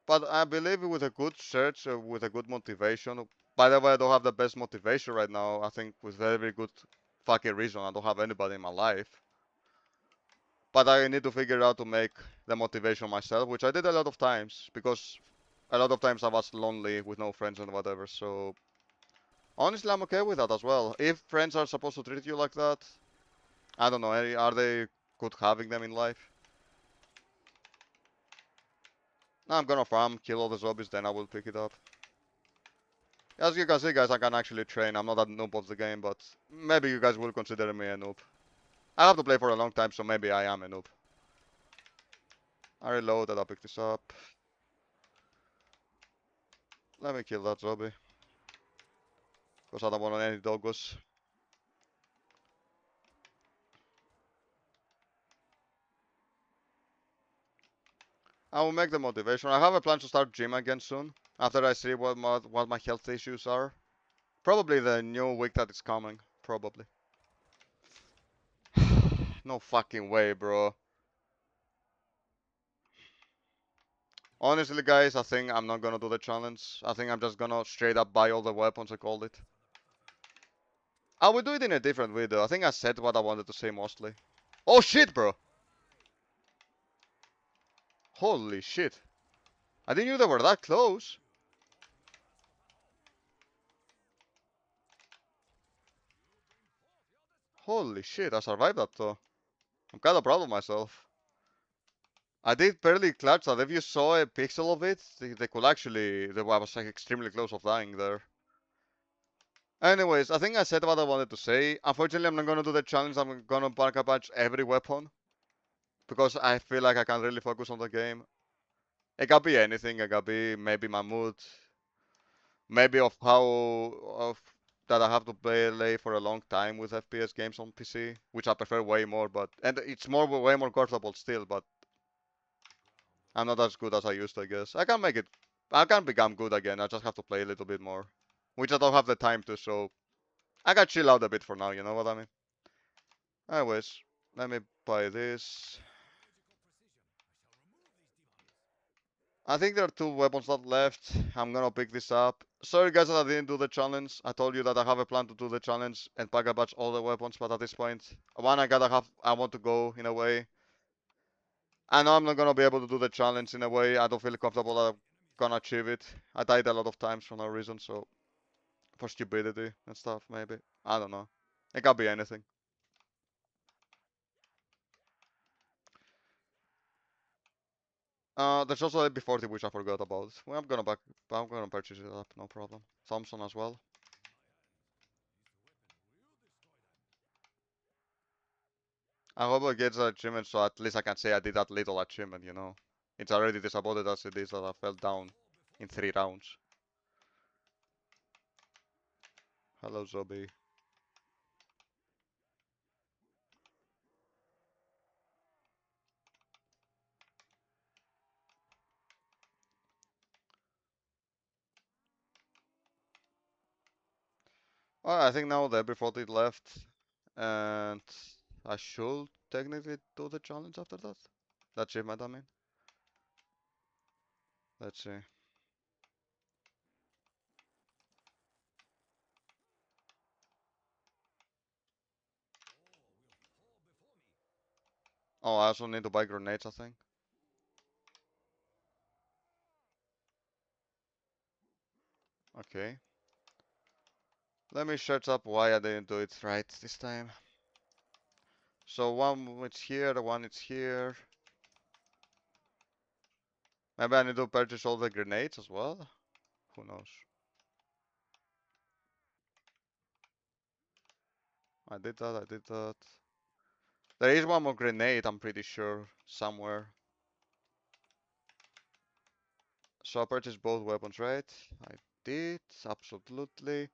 A: But I believe with a good search, with a good motivation. By the way, I don't have the best motivation right now. I think with very good fucking reason, I don't have anybody in my life. But I need to figure out to make the motivation myself, which I did a lot of times because a lot of times I was lonely with no friends and whatever. So honestly, I'm okay with that as well. If friends are supposed to treat you like that, I don't know. Are they good having them in life? Now I'm gonna farm, kill all the zombies, then I will pick it up. As you can see, guys, I can actually train. I'm not a noob of the game, but maybe you guys will consider me a noob. I have to play for a long time, so maybe I am a noob. I reloaded, I'll pick this up. Let me kill that zombie. Because I don't want any doggos. I will make the motivation. I have a plan to start gym again soon. After I see what my health issues are. Probably the new week that is coming. Probably. No fucking way, bro. Honestly, guys, I think I'm not gonna do the challenge. I think I'm just gonna straight up buy all the weapons I called it. I will do it in a different video. I think I said what I wanted to say mostly. Oh shit, bro! Holy shit. I didn't know they were that close. Holy shit, I survived that though. I'm kinda proud of myself. I did barely clutch that. If you saw a pixel of it, they could actually. I was like extremely close of dying there. Anyways, I think I said what I wanted to say. Unfortunately, I'm not gonna do the challenge. I'm gonna back up every weapon because I feel like I can't really focus on the game. It can be anything. It can be maybe my mood, maybe of how of that I have to play for a long time with FPS games on PC, which I prefer way more. But and it's way more comfortable still. But I'm not as good as I used to, I guess. I can make it. I can become good again. I just have to play a little bit more, which I don't have the time to. So I can chill out a bit for now. You know what I mean? Anyways, let me buy this. I think there are two weapons that left. I'm gonna pick this up. Sorry guys that I didn't do the challenge. I told you that I have a plan to do the challenge and pack a batch all the weapons, but at this point, one I want to go in a way. I know I'm not gonna be able to do the challenge in a way. I don't feel comfortable that I'm gonna achieve it. I died a lot of times for no reason, so for stupidity and stuff maybe. I don't know. It can be anything. There's also a B40 which I forgot about. Well, I'm gonna purchase it up, no problem. Thompson as well. I hope I get the achievement so at least I can say I did that little achievement, you know. It's already disappointed as it is that I fell down in 3 rounds. Hello, Zombie. Well, I think now the everybody left, and I should technically do the challenge after that. The achievement, I mean. Let's see. Oh, I also need to buy grenades, I think. Okay. Let me search up why I didn't do it right this time. So one it's here, the one it's here. Maybe I need to purchase all the grenades as well. Who knows? I did that, I did that. There is one more grenade, I'm pretty sure, somewhere. So I purchased both weapons, right? I did, absolutely.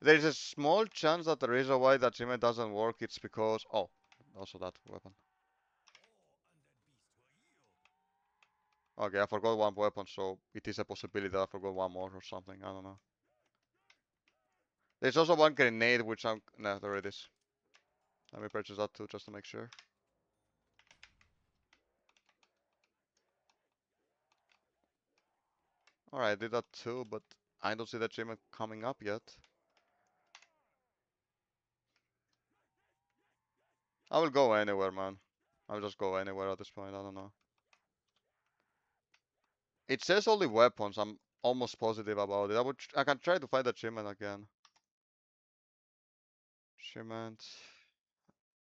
A: There is a small chance that the reason why that achievement doesn't work, it's because... Oh, also that weapon. Okay, I forgot one weapon, so it is a possibility that I forgot one more or something, I don't know. There's also one grenade, which I'm... No, there it is. Let me purchase that too, just to make sure. Alright, I did that too, but I don't see the achievement coming up yet. I will go anywhere, man. I'll just go anywhere at this point, I don't know. It says only weapons, I'm almost positive about it. I can try to find the achievement again. Achievement.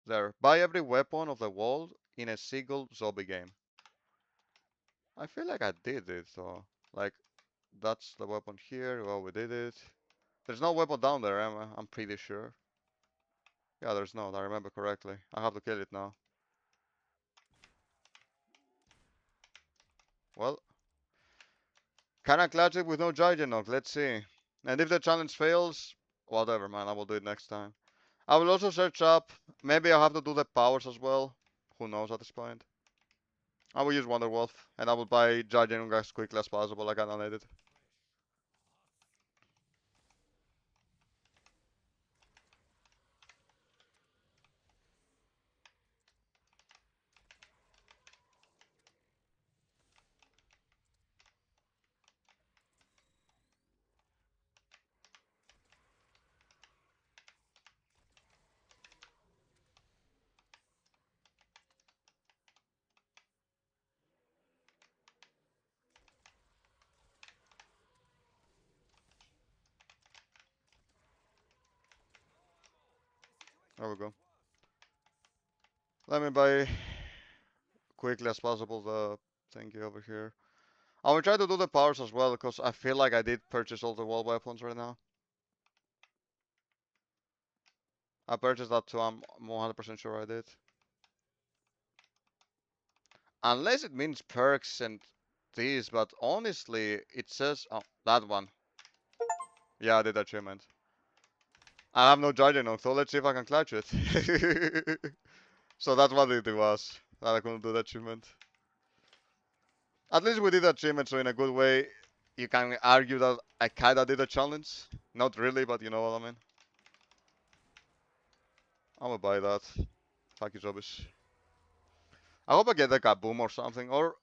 A: There. Buy every weapon of the world in a single zombie game. I feel like I did it though. Like, that's the weapon here. Well, we did it. There's no weapon down there, I'm pretty sure. Yeah, there's not. I remember correctly. I have to kill it now. Well, kinda clutch it with no Juggernaut. Let's see. And if the challenge fails, whatever, man. I will do it next time. I will also search up. Maybe I'll have to do the powers as well. Who knows at this point. I will use Wonder Wolf, and I will buy Juggernaut as quickly as possible. I cannot need it. There we go. Let me buy quickly as possible the thingy over here. I will try to do the powers as well, because I feel like I did purchase all the wall weapons right now. I purchased that too, I'm 100% sure I did. Unless it means perks and these, but honestly, it says, oh, that one. Yeah, I did achievement. I have no Juggernaut, so let's see if I can clutch it. So that's what it was, that I couldn't do the achievement. At least we did the achievement, so in a good way, you can argue that I kinda did a challenge. Not really, but you know what I mean. I'm gonna buy that. Fuck you, zombies. I hope I get like a boom or something, or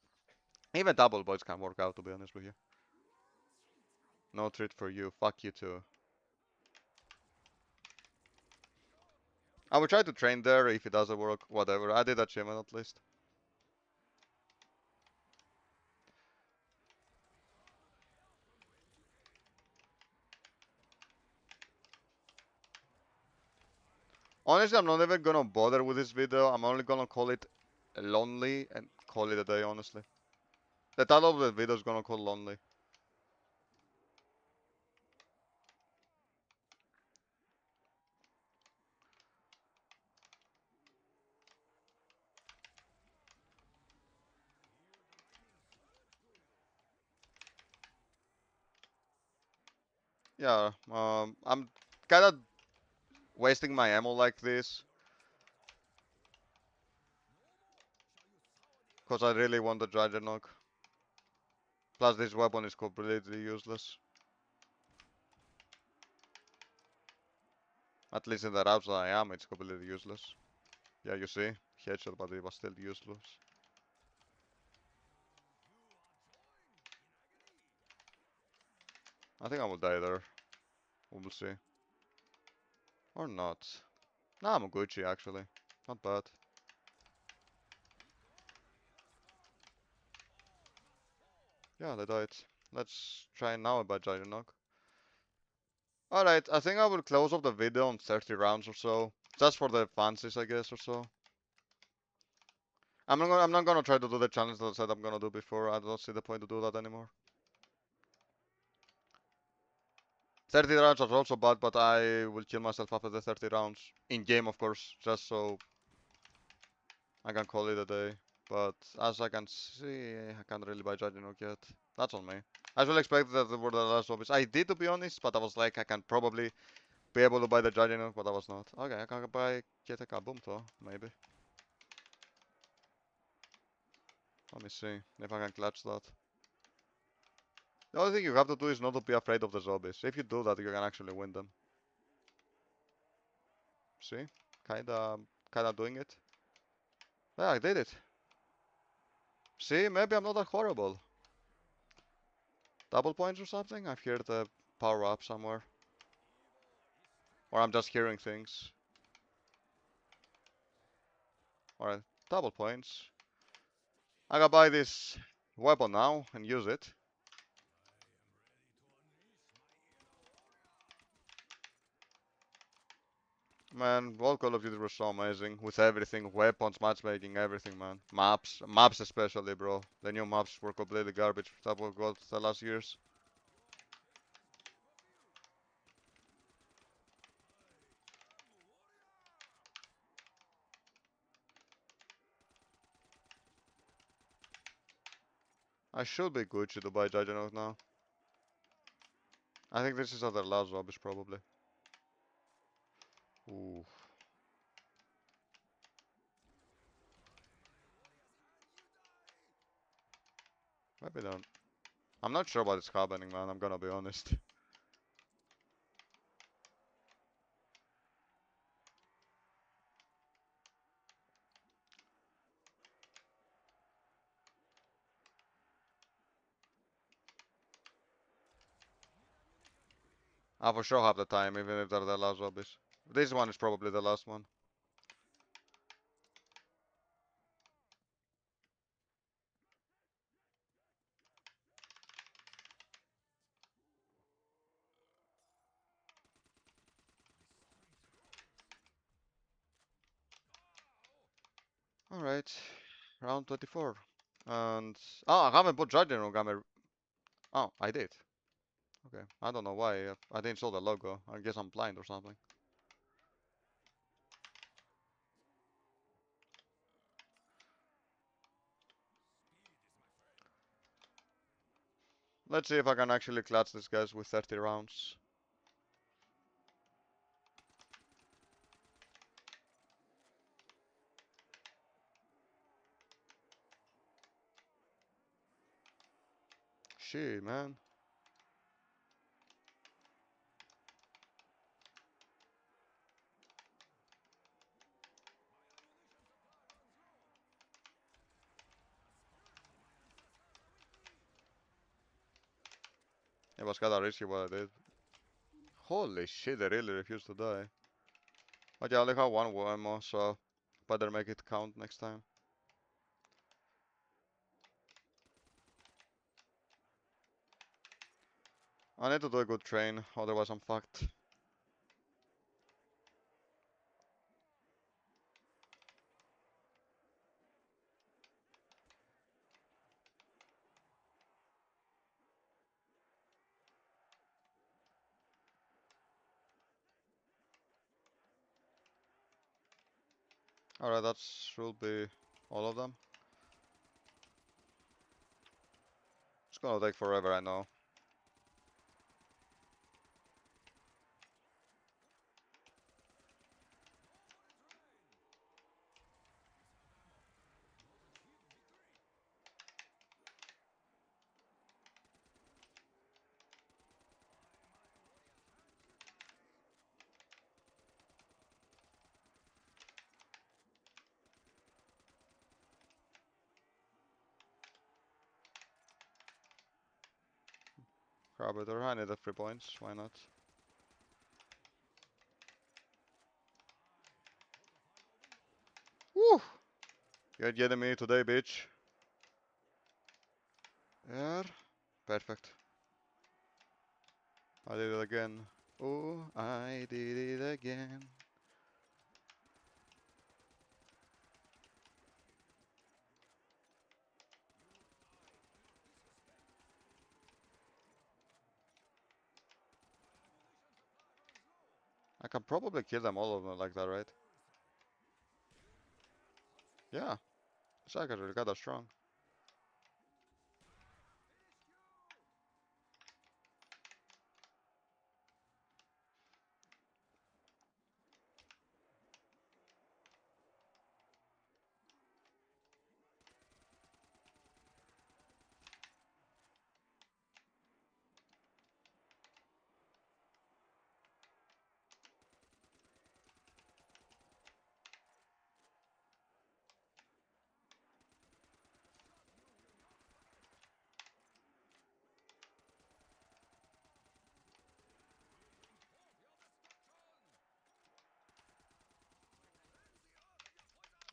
A: even double boys can work out, to be honest with you. No treat for you. Fuck you too. I will try to train there if it doesn't work, whatever. I did achievement at least. Honestly, I'm not even gonna bother with this video. I'm only gonna call it lonely and call it a day, honestly. The title of the video is gonna call lonely. Yeah, I'm kinda wasting my ammo like this, cause I really want the Juggernaut. Plus this weapon is completely useless. At least in the routes that I am, it's completely useless. Yeah, you see? Headshot, but it was still useless. I think I will die there. We will see. Or not. Nah, I'm Gucci actually. Not bad. Yeah, they died. Let's try now about Juggernaut. Alright, I think I will close off the video on 30 rounds or so. Just for the fancies, I guess, or so. I'm not gonna try to do the challenge that I said I'm gonna do before. I don't see the point to do that anymore. 30 rounds are also bad, but I will kill myself after the 30 rounds. In game, of course, just so I can call it a day. But as I can see, I can't really buy Juggernaut yet. That's on me. I should expect that there were the last zombies. I did, to be honest, but I was like, I can probably be able to buy the Juggernaut, but I was not. Okay, I can buy get a Kaboom though, maybe. Let me see if I can clutch that. The only thing you have to do is not to be afraid of the zombies. If you do that, you can actually win them. See? Kinda doing it. Yeah, I did it. See, maybe I'm not that horrible. Double points or something? I've heard the power up somewhere. Or I'm just hearing things. Alright, double points. I gotta buy this weapon now and use it. Man, World Call of Duty was so amazing with everything, weapons, matchmaking, everything, man. Maps especially, bro. The new maps were completely garbage. That was what the last years. I should be Gucci to buy Juggernaut now. I think this is other last zombies probably. Ooh. Maybe not. I'm not sure what is happening, man. I'm gonna be honest. I for sure have the time, even if they're the last zombies. This one is probably the last one. Alright, round 24. And oh, I haven't put Judging Gamer. Oh, I did. Okay, I don't know why. I didn't saw the logo. I guess I'm blind or something. Let's see if I can actually clutch these guys with 30 rounds. Shit, man. It was kinda risky what I did. Holy shit, they really refused to die. But yeah, I only have one ammo, so better make it count next time. I need to do a good train, otherwise I'm fucked. Alright, that should be all of them. It's gonna take forever, I know. Carburetor, I need the 3 points, why not? Woo! You're getting me today, bitch. Yeah, perfect. I did it again. Oh, I did it again. I can probably kill them all of them like that, right? Yeah, it's actually kinda strong.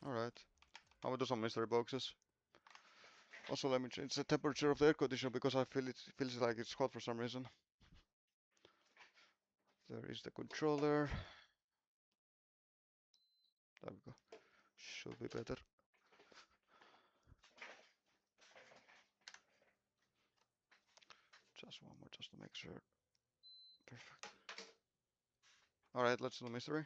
A: Alright, I will do some mystery boxes. Also, let me change the temperature of the air conditioner because I feel it feels like it's hot for some reason. There is the controller. There we go. Should be better. Just one more, just to make sure. Perfect. Alright, let's do the mystery.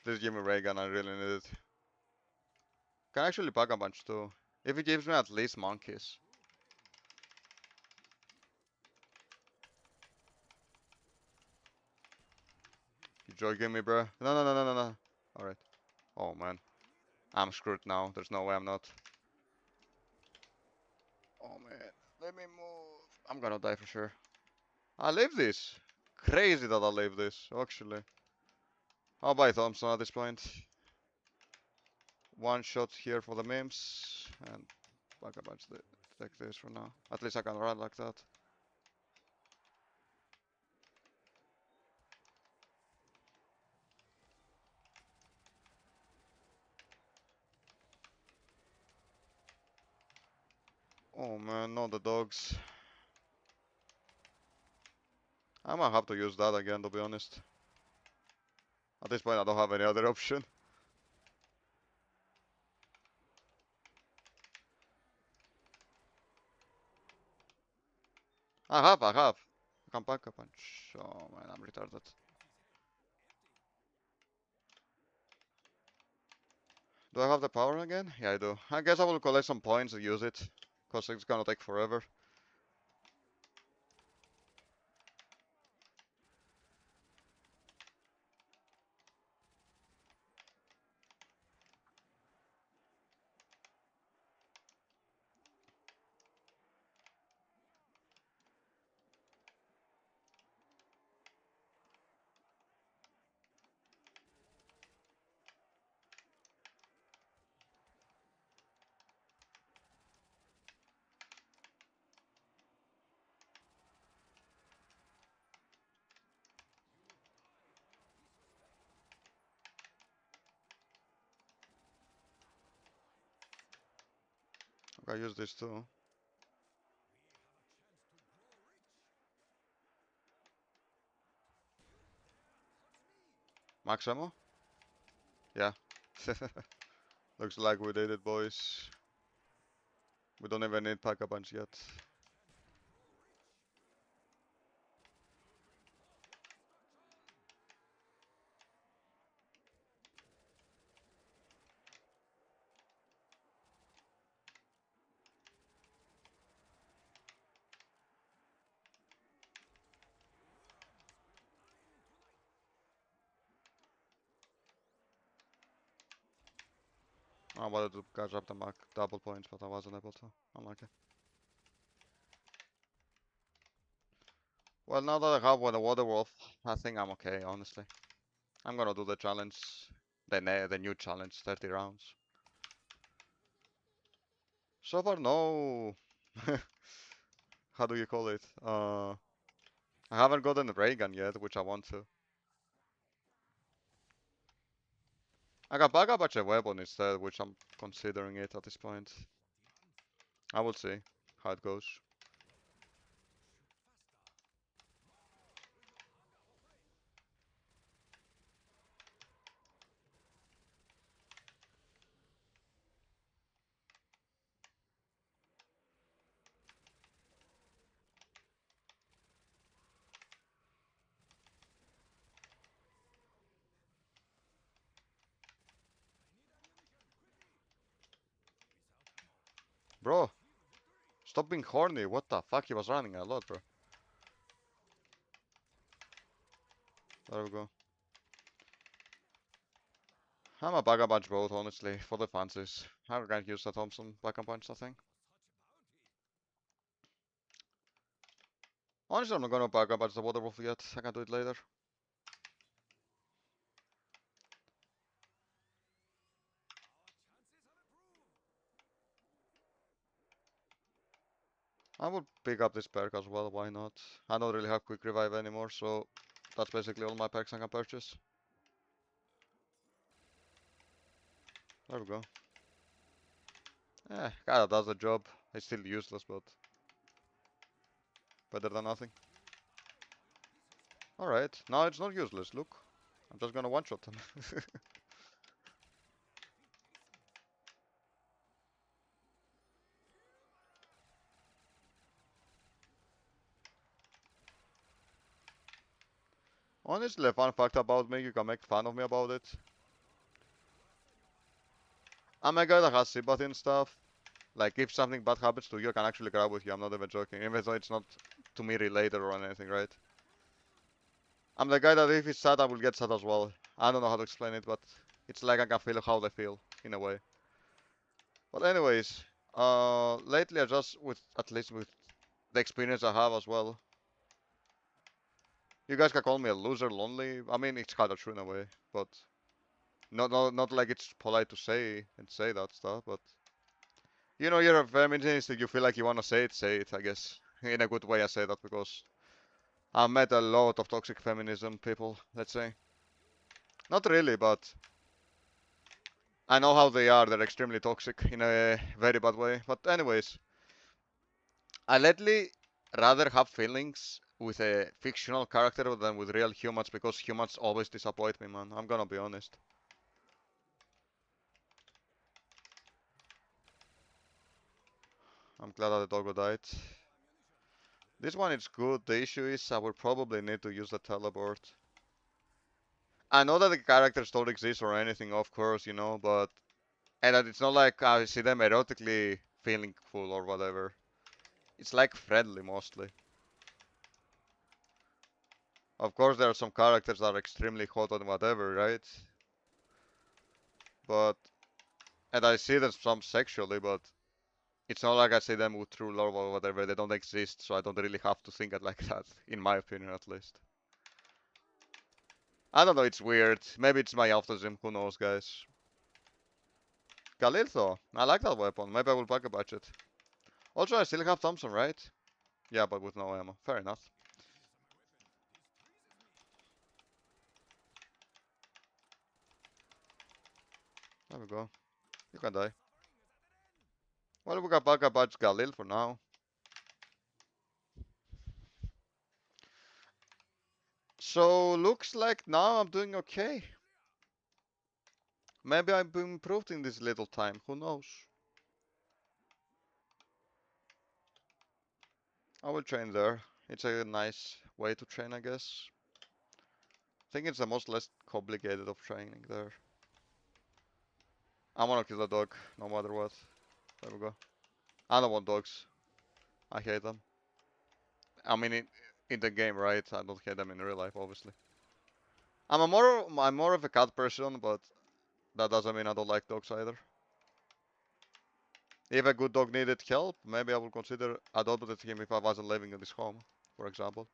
A: Please give me ray gun, I really need it. Can actually pack a bunch too. If it gives me at least monkeys. You joking me, bro? No, no, no, no, no, no. Alright. Oh man. I'm screwed now. There's no way I'm not. Oh man. Let me move. I'm gonna die for sure. I live this. Crazy that I live this, actually. I'll buy Thompson at this point. One shot here for the memes. And back a bunch to take this for now. At least I can run like that. Oh man, not the dogs. I might have to use that again, to be honest. At this point, I don't have any other option. I have. I can pack a punch. Oh man, I'm retarded. Do I have the power again? Yeah, I do. I guess I will collect some points and use it. Cause it's gonna take forever. I use this too. Max ammo? Yeah. Looks like we did it, boys. We don't even need pack a punch yet. I wanted to catch up the Mac double points, but I wasn't able to. Unlucky. Well, now that I have the Water Wolf, I think I'm okay, honestly. I'm gonna do the challenge. The new challenge, 30 rounds. So far, no. How do you call it? I haven't gotten the ray gun yet, which I want to. I got back a bunch of weapon instead, which I'm considering it at this point. I will see how it goes. Bro, stop being horny. What the fuck? He was running a lot, bro. There we go. I'm a bag a bunch both, honestly, for the fancies. I can't use the Thompson back and punch, I think. Honestly, I'm not gonna bag a bunch the Water Wolf yet. I can do it later. I will pick up this perk as well, why not? I don't really have quick revive anymore, so that's basically all my perks I can purchase. There we go. Yeah, kinda does the job. It's still useless, but better than nothing. Alright, now it's not useless, look. I'm just gonna one-shot them. Honestly, a fun fact about me, you can make fun of me about it. I'm a guy that has sympathy and stuff. Like, if something bad happens to you, I can actually cry with you. I'm not even joking. Even though it's not to me related or anything, right? I'm the guy that if he's sad, I will get sad as well. I don't know how to explain it, but it's like I can feel how they feel, in a way. But anyways, lately I just, at least with the experience I have as well, you guys can call me a loser, lonely. I mean, it's kind of true in a way, but not like it's polite to say and say that stuff, but you know, you're a feminist, if you feel like you want to say it, I guess. In a good way, I say that because I've met a lot of toxic feminism people, let's say. Not really, but I know how they are. They're extremely toxic in a very bad way. But anyways, I lately rather have feelings with a fictional character than with real humans because humans always disappoint me, man. I'm gonna be honest. I'm glad that the doggo died. This one is good. The issue is I will probably need to use the teleport. I know that the characters don't exist or anything, of course, you know, but and that it's not like I see them erotically feeling full or whatever. It's like friendly mostly. Of course, there are some characters that are extremely hot and whatever, right? But and I see them some sexually, but it's not like I see them with true love or whatever. They don't exist, so I don't really have to think it like that, in my opinion at least. I don't know, it's weird. Maybe it's my autism, who knows, guys. Khalil though, I like that weapon. Maybe I will pack a budget. Also, I still have Thompson, right? Yeah, but with no ammo. Fair enough. There we go. You can die. Well, we got back a badge Galil for now. So, looks like now I'm doing okay. Maybe I've improved in this little time. Who knows? I will train there. It's a nice way to train, I guess. I think it's the most less complicated of training there. I wanna kill the dog, no matter what. There we go. I don't want dogs. I hate them. I mean, in the game, right? I don't hate them in real life, obviously. I'm more of a cat person, but that doesn't mean I don't like dogs either. If a good dog needed help, maybe I would consider adopting him if I wasn't living in this home, for example.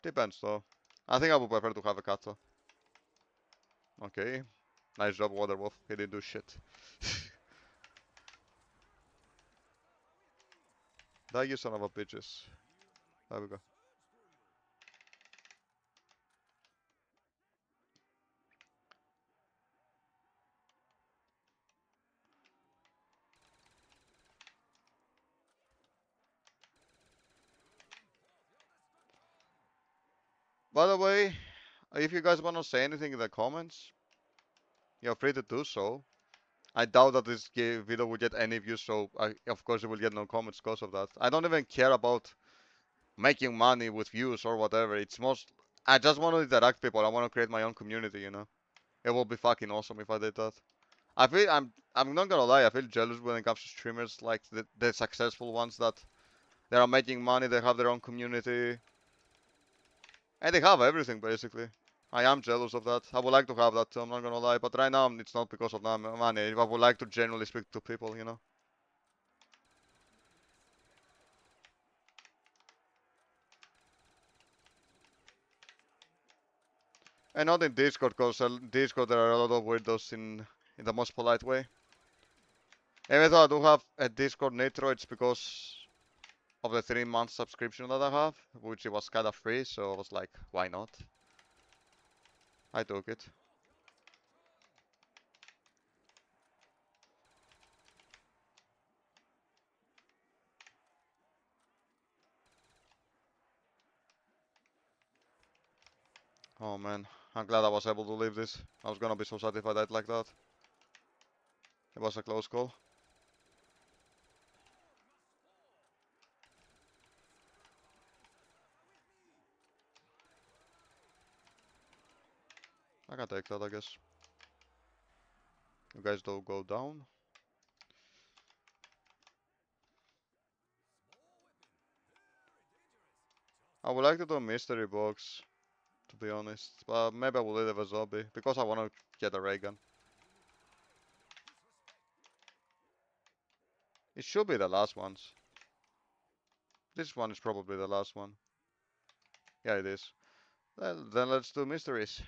A: Depends though. I think I would prefer to have a cat though. Okay. Nice job, Waterwolf. He didn't do shit. Die, you son of a bitches. There we go. By the way, if you guys want to say anything in the comments, you're free to do so. I doubt that this video will get any views, so of course it will get no comments because of that. I don't even care about making money with views or whatever. It's most I just want to interact with people. I want to create my own community, you know. It will be fucking awesome if I did that. I'm not gonna lie, I feel jealous when it comes to streamers like the successful ones that they are making money, they have their own community, and they have everything basically. I am jealous of that. I would like to have that too, I'm not gonna lie, but right now it's not because of that money. I would like to generally speak to people, you know. And not in Discord, because Discord there are a lot of weirdos in the most polite way. Even though I do have a Discord Nitro, it's because of the 3 month subscription that I have, which it was kind of free, so I was like, why not? I took it. Oh man, I'm glad I was able to leave this. I was gonna be so sad if I died like that. It was a close call. I can take that, I guess. You guys don't go down. I would like to do a mystery box, to be honest. But maybe I will leave a zombie, because I want to get a ray gun. It should be the last ones. This one is probably the last one. Yeah, it is. Well, then let's do mysteries.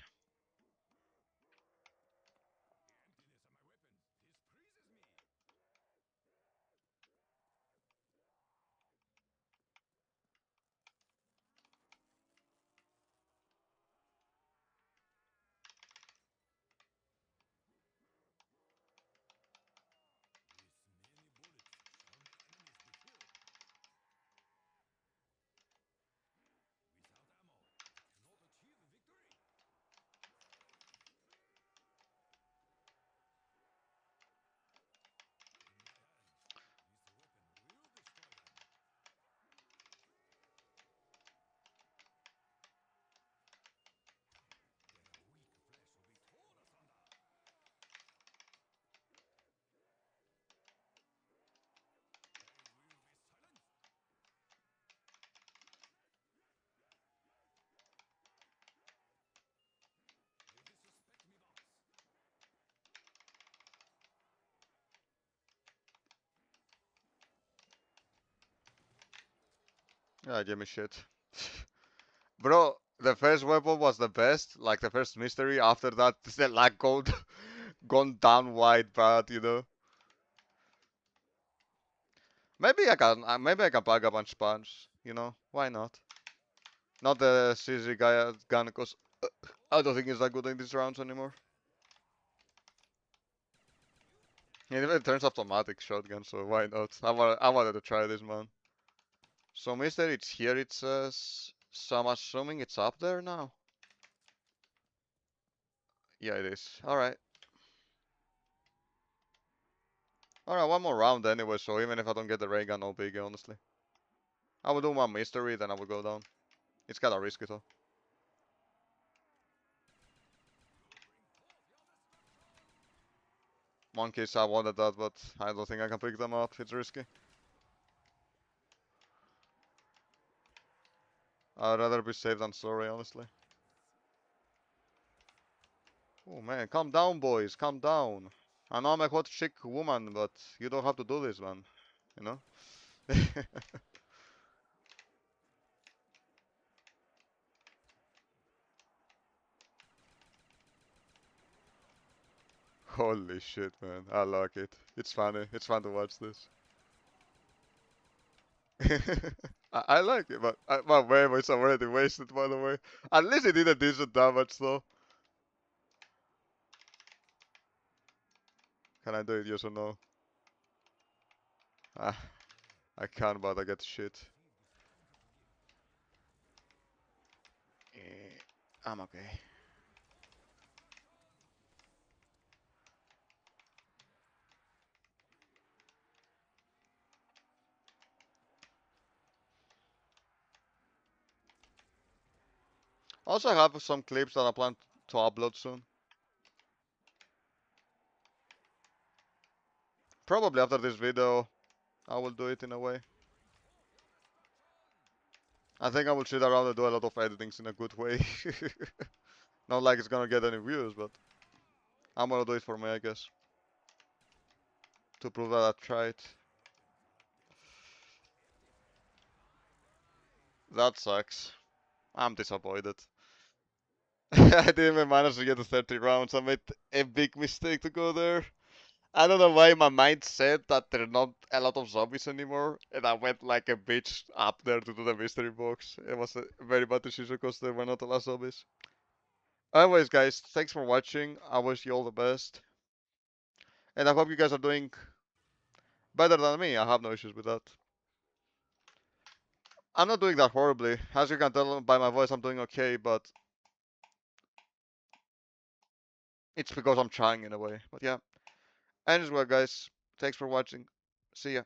A: Yeah, give me shit. Bro, the first weapon was the best, like the first mystery. After that, the lag code gone down wide bad, you know. Maybe I can pack a bunch punch, you know. Why not? Not the CZ guy gun, cause I don't think it's that good in these rounds anymore. It even turns automatic shotgun, so why not? I wanted to try this, man. So mystery, it's here. It says. So I'm assuming it's up there now. Yeah, it is. All right. Alright, one more round anyway, so even if I don't get the ray gun, no biggie, honestly. I will do one mystery, then I will go down. It's kinda risky though. Monkeys, I wanted that, but I don't think I can pick them up. It's risky. I'd rather be safe than sorry, honestly. Oh man, calm down, boys, calm down. I know I'm a hot chick woman, but you don't have to do this, man. You know? Holy shit, man. I like it. It's funny. It's fun to watch this. I like it, but my wave is already wasted, by the way. At least it did a decent damage, though. Can I do it, yes or no? Ah, I can, but I get shit. I'm okay. Also, I have some clips that I plan to upload soon. Probably after this video, I will do it in a way. I think I will sit around and do a lot of editings in a good way. Not like it's gonna get any views, but I'm gonna do it for me, I guess. To prove that I tried. That sucks. I'm disappointed. I didn't even manage to get to 30 rounds. I made a big mistake to go there. I don't know why my mind said that there are not a lot of zombies anymore, and I went like a bitch up there to do the mystery box. It was a very bad decision because there were not a lot of zombies. Anyways, guys, thanks for watching. I wish you all the best, and I hope you guys are doing better than me. I have no issues with that. I'm not doing that horribly. As you can tell by my voice, I'm doing okay, but it's because I'm trying in a way. But yeah. Anyway, guys, thanks for watching. See ya.